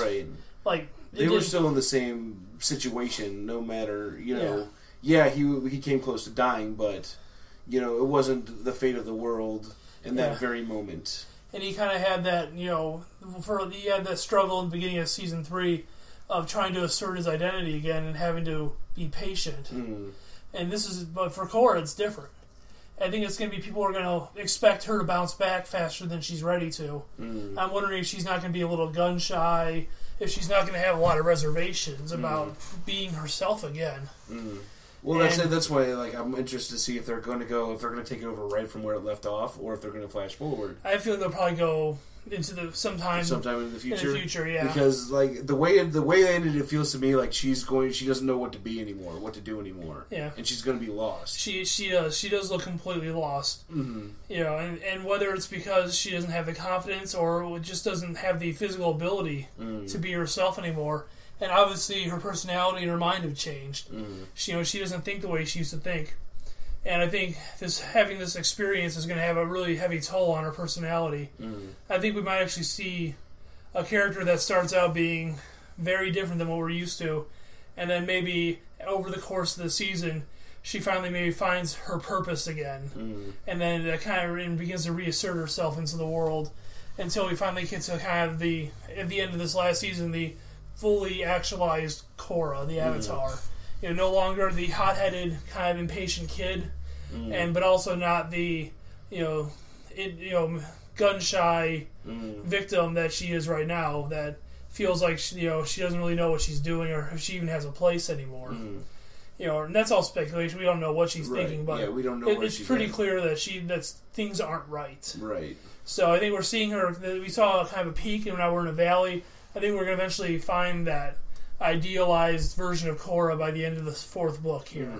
like they were still in the same situation, no matter Yeah, he came close to dying, but it wasn't the fate of the world. In that very moment. And he kind of had that, he had that struggle in the beginning of Season 3 of trying to assert his identity again and having to be patient. And but for Korra, it's different. I think it's going to be people are going to expect her to bounce back faster than she's ready to. I'm wondering if she's not going to be a little gun shy, if she's not going to have a lot of reservations about being herself again. Well, that's why I'm interested to see if they're going to take it over right from where it left off, or if they're going to flash forward. I feel they'll probably go into sometime in the future. In the future, yeah. Because the way they ended, it feels to me like she doesn't know what to be anymore, what to do anymore. Yeah, and she's going to be lost. She does look completely lost. And whether it's because she doesn't have the confidence or just doesn't have the physical ability to be herself anymore. And obviously, her personality and her mind have changed. She doesn't think the way she used to think. And I think having this experience is going to have a really heavy toll on her personality. I think we might actually see a character that starts out being very different than what we're used to, and then maybe over the course of the season, she finally maybe finds her purpose again, and then begins to reassert herself into the world until we finally get to at the end of this last season, the fully actualized Korra, the Avatar. No longer the hot-headed, kind of impatient kid, but also not the gun-shy victim that she is right now. That feels like she doesn't really know what she's doing or if she even has a place anymore. And that's all speculation. We don't know what she's thinking, but we don't know. It's pretty clear that things aren't right. Right. So I think we're seeing her. We saw kind of a peak, and now we're in a valley. I think we're going to eventually find that idealized version of Korra by the end of the 4th book here.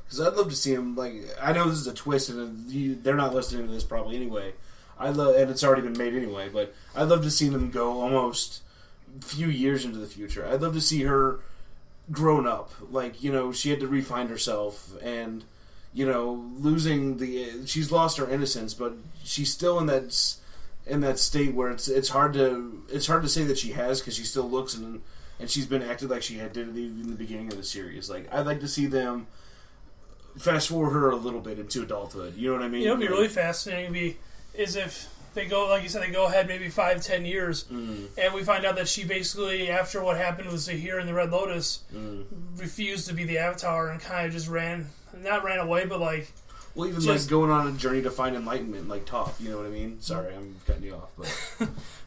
Because I'd love to see him, I know this is a twist, and they're not listening to this probably anyway. And it's already been made anyway, but I'd love to see them go almost a few years into the future. I'd love to see her grown up. She had to re-find herself, and, she's lost her innocence, but she's still in that state where it's hard to say that she has, because she still looks and she's been acted like she did in the beginning of the series. I'd like to see them fast forward her a little bit into adulthood. You know what I mean? It'll be really fascinating. Is if they go, like you said, they go ahead maybe 5-10 years, and we find out that she basically, after what happened with Zahir and the Red Lotus, refused to be the Avatar and kind of just not ran away, but well, even going on a journey to find enlightenment, like Toph, you know what I mean? Sorry, I'm cutting you off.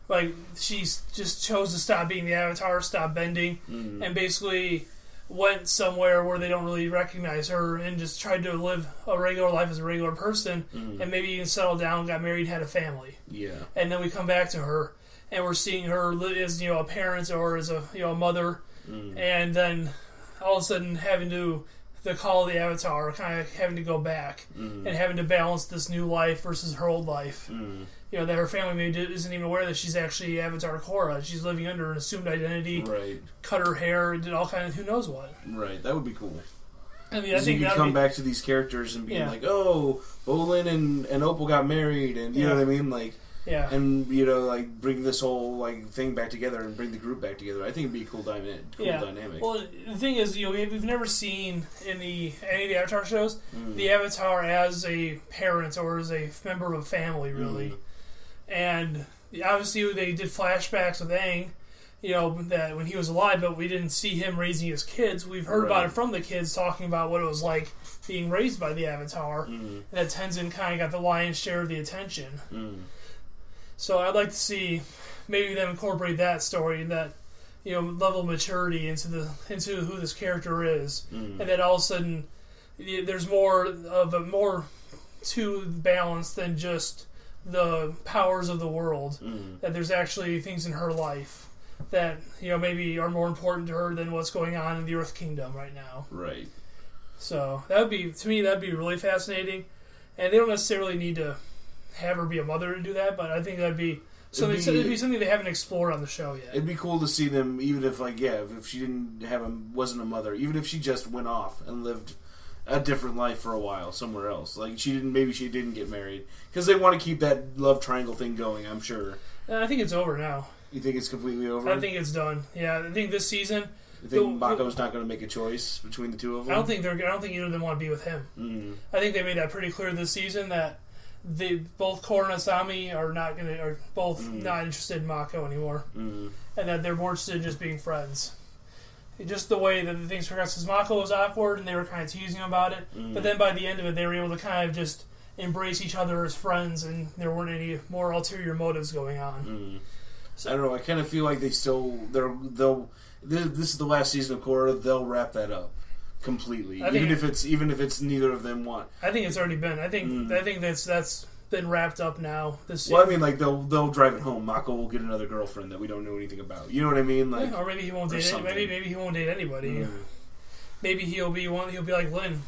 But she just chose to stop being the Avatar, stop bending, and basically went somewhere where they don't really recognize her and just tried to live a regular life as a regular person, and maybe even settled down, got married, had a family. Yeah. And then we come back to her, and we're seeing her as a parent or as a mother, and then all of a sudden having the call of the Avatar, kind of having to go back and having to balance this new life versus her old life. That her family maybe isn't even aware that she's actually Avatar Korra. She's living under an assumed identity. Right. Cut her hair, did all kinds of who knows what. Right. That would be cool. I mean, I think you could come back to these characters and be like, oh, Bolin and Opal got married, and you know what I mean? Yeah. And, like, bring this whole, like, thing back together and bring the group back together. I think it'd be a cool dynamic. Well, the thing is, we've never seen in any of the Avatar shows the Avatar as a parent or as a member of a family, really. And obviously they did flashbacks with Aang, that when he was alive, but we didn't see him raising his kids. We've heard about it from the kids talking about what it was like being raised by the Avatar. And that Tenzin kind of got the lion's share of the attention. So I'd like to see maybe them incorporate that story and that level of maturity into who this character is, and then all of a sudden there's more to balance than just the powers of the world. That there's actually things in her life that maybe are more important to her than what's going on in the Earth Kingdom right now. Right. So that'd be really fascinating, and they don't necessarily need to have her be a mother to do that, but I think that'd be something they haven't explored on the show yet. It'd be cool to see them, even if if she wasn't a mother, even if she just went off and lived a different life for a while somewhere else. Like maybe she didn't get married because they want to keep that love triangle thing going. I'm sure. I think it's over now. You think it's completely over? I think it's done. Yeah, I think this season. You think Mako's not going to make a choice between the two of them? I don't think either of them want to be with him. I think they made that pretty clear this season that both Korra and Asami are not interested in Mako anymore, and that they're more interested in just being friends. Just the way that the things progressed, because Mako was awkward and they were kind of teasing about it, but then by the end of it, they were able to kind of just embrace each other as friends, and there weren't any more ulterior motives going on. So, I don't know. I kind of feel like this is the last season of Korra. They'll wrap that up completely, even if it's neither of them want. I think it's already been. I think that's been wrapped up now. Well, I mean, like they'll drive it home. Mako will get another girlfriend that we don't know anything about. You know what I mean? Like, or maybe he won't date. Maybe he won't date anybody. Maybe he'll be like Lin.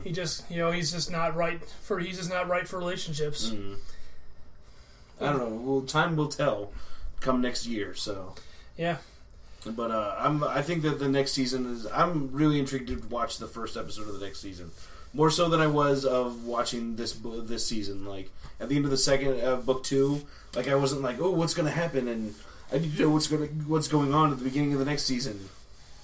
He just he's just not right for relationships. I don't know. Well, time will tell. Come next year, so yeah. But I think that the next season I'm really intrigued to watch the first episode of the next season, more so than I was of watching this season. Like at the end of the second book 2, like I wasn't like, oh, what's going to happen, and I need to know what's going on at the beginning of the next season.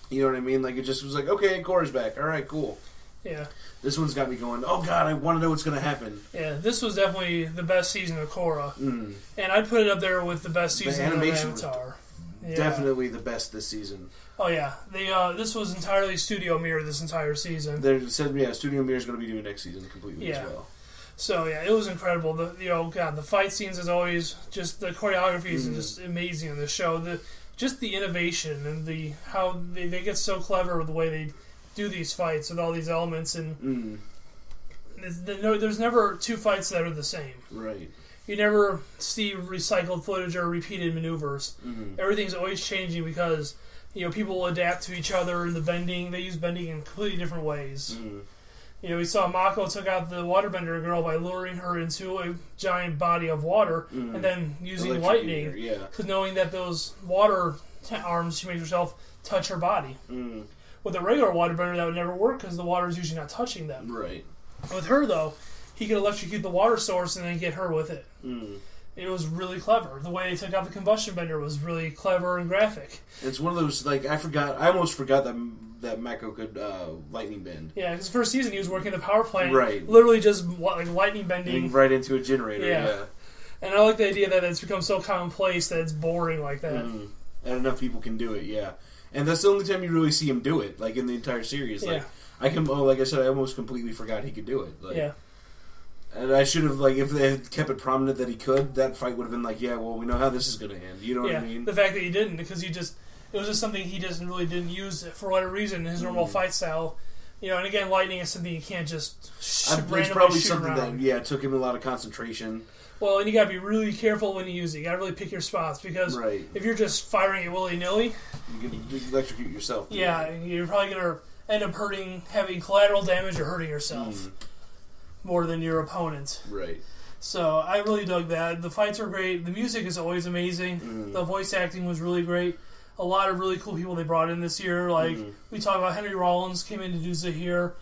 You know what I mean? Like it just was like, okay, Korra's back. All right, cool. Yeah. This one's got me going, oh god, I want to know what's going to happen. Yeah, this was definitely the best season of Korra. And I'd put it up there with the best season of Avatar. Definitely the best this season. Oh yeah, this was entirely Studio Mirror this entire season. They said, Studio Mirror is going to be doing next season completely as well. So yeah, it was incredible. The fight scenes as always, just the choreography is just amazing in this show. Just the innovation and how they get so clever with the way they do these fights with all these elements, and there's never two fights that are the same. Right. You never see recycled footage or repeated maneuvers. Everything's always changing because people adapt to each other and the bending. They use bending in completely different ways. We saw Mako took out the waterbender girl by luring her into a giant body of water and then using lightning, because knowing that those water arms she makes herself touch her body. With a regular waterbender, that would never work because the water is usually not touching them. Right. With her, though, he could electrocute the water source and then get her with it. It was really clever. The way they took out the combustion bender was really clever and graphic. It's one of those, like, I almost forgot that Mako could lightning bend. Yeah, because first season he was working at the power plant. Right. Literally just lightning bending. Right into a generator, yeah. And I like the idea that it's become so commonplace that it's boring like that. And enough people can do it, yeah. And that's the only time you really see him do it, like in the entire series. Like like I said, I almost completely forgot he could do it. Like, and I should have, like, if they had kept it prominent that he could, that fight would have been like, yeah, well, we know how this is going to end. You know what I mean? The fact that he didn't, because it was just something he just really didn't use for whatever reason in his normal fight style. And again, lightning is something you can't just randomly it's probably shoot something around. that, took him a lot of concentration. Well, and you got to be really careful when you use it. You got to really pick your spots, because if you're just firing it willy-nilly, you can electrocute yourself. You're probably going to end up having collateral damage or hurting yourself more than your opponent. Right. So I really dug that. The fights were great. The music is always amazing. The voice acting was really great. A lot of really cool people they brought in this year. Like we talked about, Henry Rollins came in to do Zahir.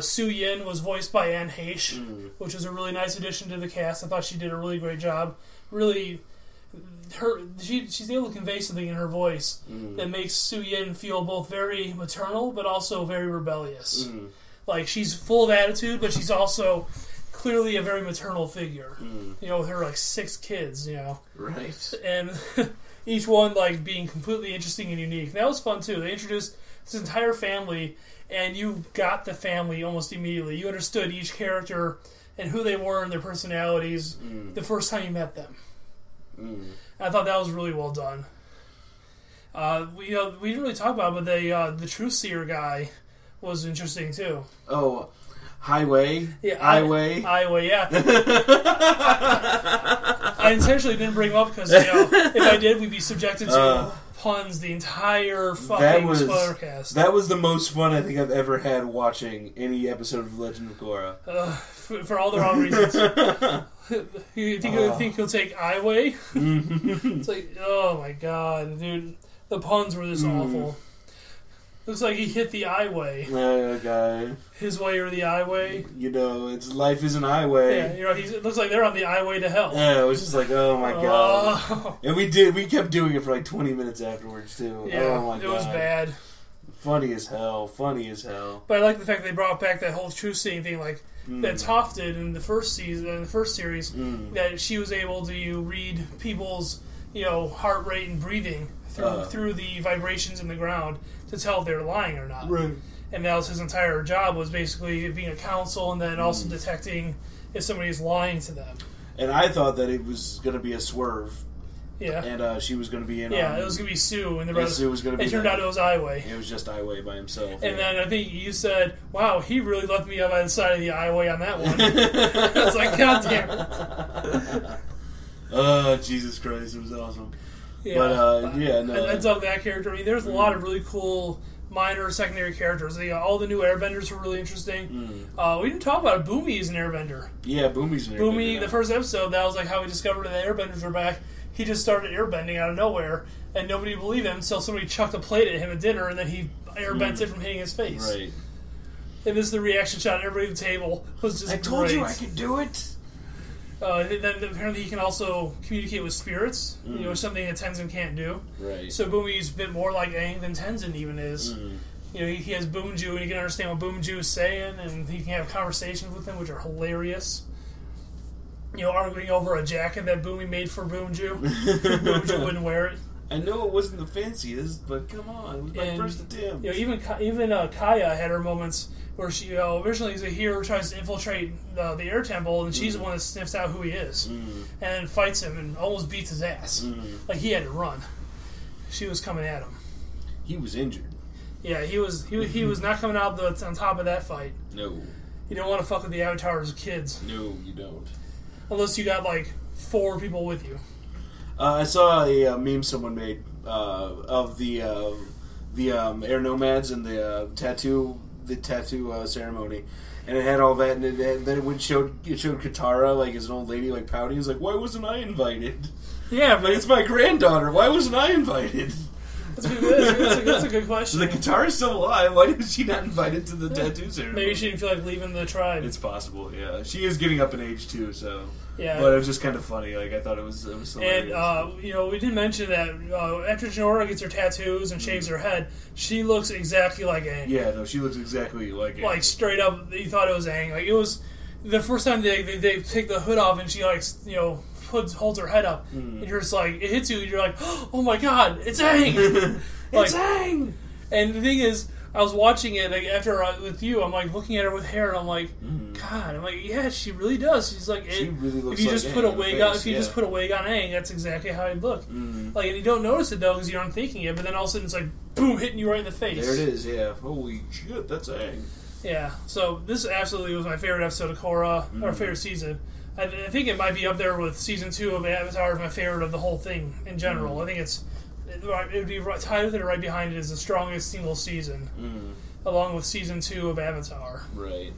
Su Yin was voiced by Anne Heche, which was a really nice addition to the cast. I thought she did a really great job. Really, she's able to convey something in her voice that makes Su Yin feel both very maternal but also very rebellious. Like, she's full of attitude, but she's also clearly a very maternal figure. You know, with her, like, 6 kids, you know. Right. And each one, like, being completely interesting and unique. And that was fun, too. They introduced this entire family, and you got the family almost immediately. You understood each character and who they were and their personalities the first time you met them. I thought that was really well done. We didn't really talk about it, but the Truth Seer guy was interesting, too. Oh, Highway? Yeah, Highway, yeah. I intentionally didn't bring him up because, if I did, we'd be subjected to puns the entire fucking Spoilercast. That was the most fun I think I've ever had watching any episode of Legend of Korra. For all the wrong reasons. You think he'll take Highway? It's like, oh my god, dude. The puns were this awful. Looks like he hit the highway. Okay. His way or the highway. You know, it's life is an highway. Yeah, you know, it looks like they're on the highway to hell. Yeah, it was just like, oh my god. And we kept doing it for like 20 minutes afterwards too. Yeah, oh my god. It was bad. Funny as hell. But I like the fact they brought back that whole truth seeing thing, like that Toph did in the first season, in the first series, that she was able to read people's, heart rate and breathing through the vibrations in the ground to tell if they're lying or not. Right. And that was his entire job, was basically being a counsel and then also detecting if somebody is lying to them. And I thought that it was going to be a swerve. Yeah. And she was going to be in... Yeah, it was going to be Sue. And the rest, Sue was going to be... It turned out it was Highway. It was just Highway by himself. And then I think you said, wow, he really left me up by the side of the Highway on that one. It's like, god damn it. Oh, Jesus Christ, it was awesome. Yeah, but, no. I dug that character. I mean, there's a lot of really cool minor secondary characters. All the new airbenders were really interesting. We didn't talk about it. Boomy's an airbender. Yeah, Boomy's an airbender. Boomy, the first episode, that was like how we discovered that airbenders were back. He just started airbending out of nowhere, and nobody believed him until somebody chucked a plate at him at dinner, and then he airbent it from hitting his face. Right. And this is the reaction shot. Everybody at the table was just I told you I could do it. Then apparently he can also communicate with spirits, something that Tenzin can't do. Right. So Boomy's a bit more like Aang than Tenzin even is. He has Boomju, and he can understand what Boomju is saying, and he can have conversations with him, which are hilarious. Arguing over a jacket that Boomy made for Boomju. Boomju wouldn't wear it. I know it wasn't the fanciest, but come on, it was my first attempt. Even Kaya had her moments where she originally is a hero, tries to infiltrate the air temple, and she's the one that sniffs out who he is, and then fights him and almost beats his ass. Like he had to run. She was coming at him. He was injured. Yeah, he was not coming out on top of that fight. No. You don't want to fuck with the Avatars kids. No, you don't. Unless you got like 4 people with you. I saw a meme someone made of the air nomads and the tattoo ceremony, and it had all that, and then it showed Katara like as an old lady like pouting. He's like, "Why wasn't I invited?" Yeah, but it's my granddaughter. Why wasn't I invited? That's a good question. So the Katara's still alive. Why was she not invited to the tattoo ceremony? Maybe she didn't feel like leaving the tribe. It's possible. Yeah, she is getting up in age too. So yeah, but it was just kind of funny. Like I thought it was hilarious. And we didn't mention that after Jinora gets her tattoos and shaves her head, she looks exactly like Aang. Yeah, no, she looks exactly like Aang. Like straight up, you thought it was Aang. Like it was the first time they take the hood off and she holds her head up, and you're just like, it hits you, and you're like, oh my god, it's Aang! It's Aang! And the thing is, I was watching it after with you, I'm like looking at her with hair, and I'm like, God, I'm like, yeah, she really does. She's like, she really looks if you like just Aang put a wig on, just put a wig on Aang, that's exactly how he'd look. Like, and you don't notice it though because you aren't thinking it, but then all of a sudden it's like, boom, hitting you right in the face. There it is, yeah. Holy shit, that's Aang. Yeah, so this absolutely was my favorite episode of Korra, or favorite season. I think it might be up there with season 2 of Avatar as my favorite of the whole thing in general. I think it would be tied with it right behind it as the strongest single season, along with season 2 of Avatar. Right.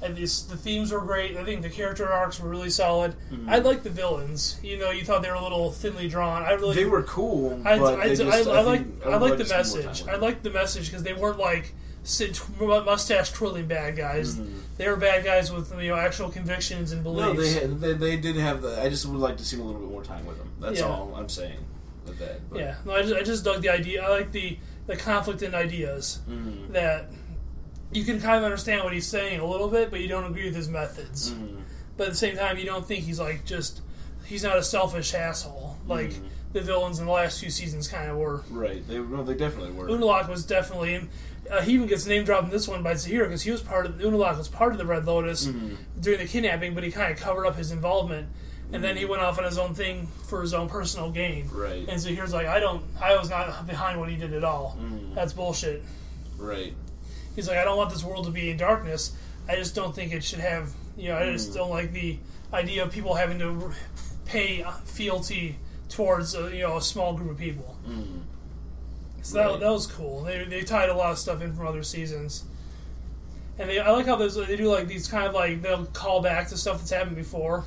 And the themes were great. I think the character arcs were really solid. I liked the villains. You thought they were a little thinly drawn. They were cool. I liked the message. I liked the message because they weren't like mustache twirling bad guys. Mm-hmm. They were bad guys with actual convictions and beliefs. No, they did have the. I just would like to see a little bit more time with them. That's all I'm saying with that. But. Yeah, no, I just dug the idea. I like the conflict in ideas that you can kind of understand what he's saying a little bit, but you don't agree with his methods. But at the same time, you don't think he's like he's not a selfish asshole like the villains in the last few seasons kind of were. Right, they definitely were. Unalaq was definitely. He even gets name dropped in this one by Zahir because he was Unalaq was part of the Red Lotus during the kidnapping, but he kind of covered up his involvement. And then he went off on his own thing for his own personal gain. Right. And Zahir's like, I was not behind what he did at all. That's bullshit. Right. He's like, I don't want this world to be in darkness. I just don't think it should have, I just don't like the idea of people having to pay fealty towards, a small group of people. So that was cool. They tied a lot of stuff in from other seasons. And I like how they do like these kind of like, they'll call back to stuff that's happened before.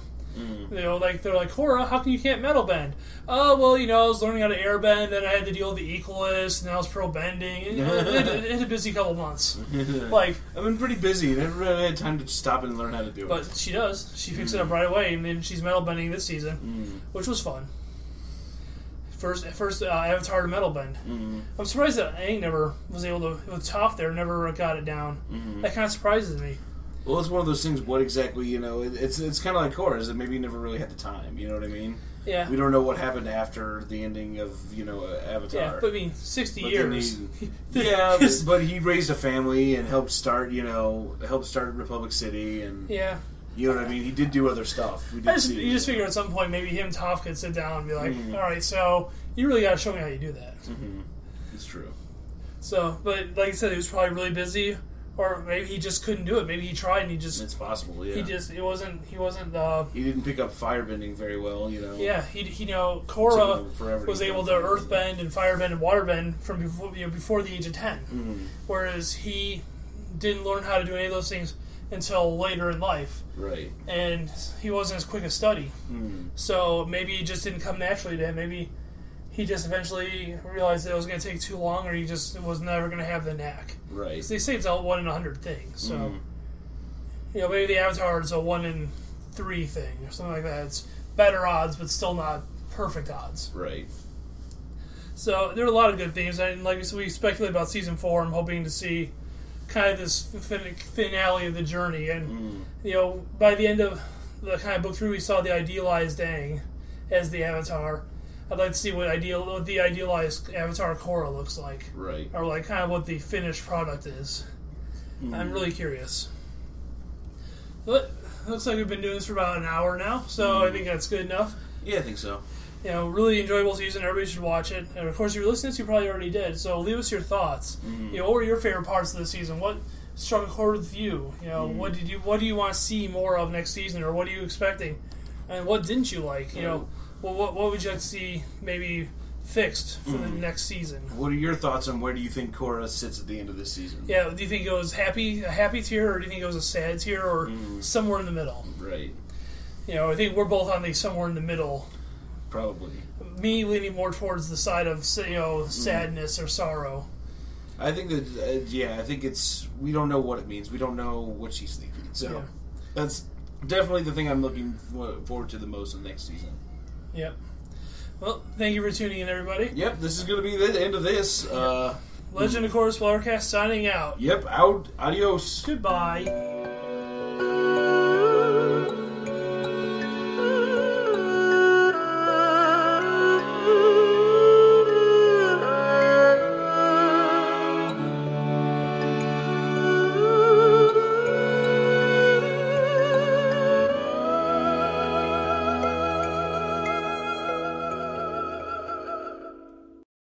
They're like, Korra, how come you can't metal bend? Oh, well, I was learning how to air bend, then I had to deal with the Equalist, and I was pro bending. It's a busy couple months. Like, I've been pretty busy. Never really had time to stop and learn how to do it. But she does. She picks it up right away, and then she's metal bending this season, which was fun. First Avatar to metal bend. I'm surprised that Aang never was able to, with Toph there, never got it down. That kind of surprises me. Well, it's one of those things. What exactly, it's kind of like Korra, is that maybe he never really had the time. You know what I mean? Yeah. We don't know what happened after the ending of Avatar. Yeah, but 60 years. But he raised a family and helped start Republic City, and you know what I mean. He did do other stuff. You just figure at some point maybe him and Toph could sit down and be like, all right, so you really got to show me how you do that. It's true. So, but like I said, he was probably really busy. Or maybe he just couldn't do it. Maybe he tried and he just... It's possible, yeah. He wasn't... He didn't pick up firebending very well, Yeah, Korra was able to earthbend and firebend and waterbend from before the age of 10. Whereas he didn't learn how to do any of those things until later in life. Right. And he wasn't as quick a study. So maybe it just didn't come naturally to him. Maybe he just eventually realized that it was going to take too long, or he just was never going to have the knack. Right. Because they say it's a 1 in 100 thing. So, maybe the Avatar is a 1 in 3 thing, or something like that. It's better odds, but still not perfect odds. Right. So, there are a lot of good things. And like we speculate about Season 4, I'm hoping to see kind of this finale of the journey. And, by the end of the kind of book 3, we saw the idealized Aang as the Avatar. I'd like to see what the idealized Avatar Korra looks like. Right. Or like kind of what the finished product is. I'm really curious. But looks like we've been doing this for about an hour now, so I think that's good enough. Yeah, I think so. Really enjoyable season. Everybody should watch it. And of course, if you're listening to this, you probably already did. So leave us your thoughts. What were your favorite parts of the season? What struck a chord with you? What do you want to see more of next season, or what are you expecting? And what didn't you like? What would you like to see maybe fixed for the next season? What are your thoughts on where do you think Korra sits at the end of this season? Yeah, do you think it goes a happy tier, or do you think it goes a sad tier, or somewhere in the middle? Right. I think we're both on the somewhere in the middle. Probably. Me leaning more towards the side of sadness or sorrow. I think that I think it's, we don't know what it means. We don't know what she's thinking. So that's definitely the thing I'm looking forward to the most in the next season. Yep. Well, thank you for tuning in, everybody. Yep, this is going to be the end of this. Legend of Korra Spoilercast signing out. Yep, out. Adios. Goodbye.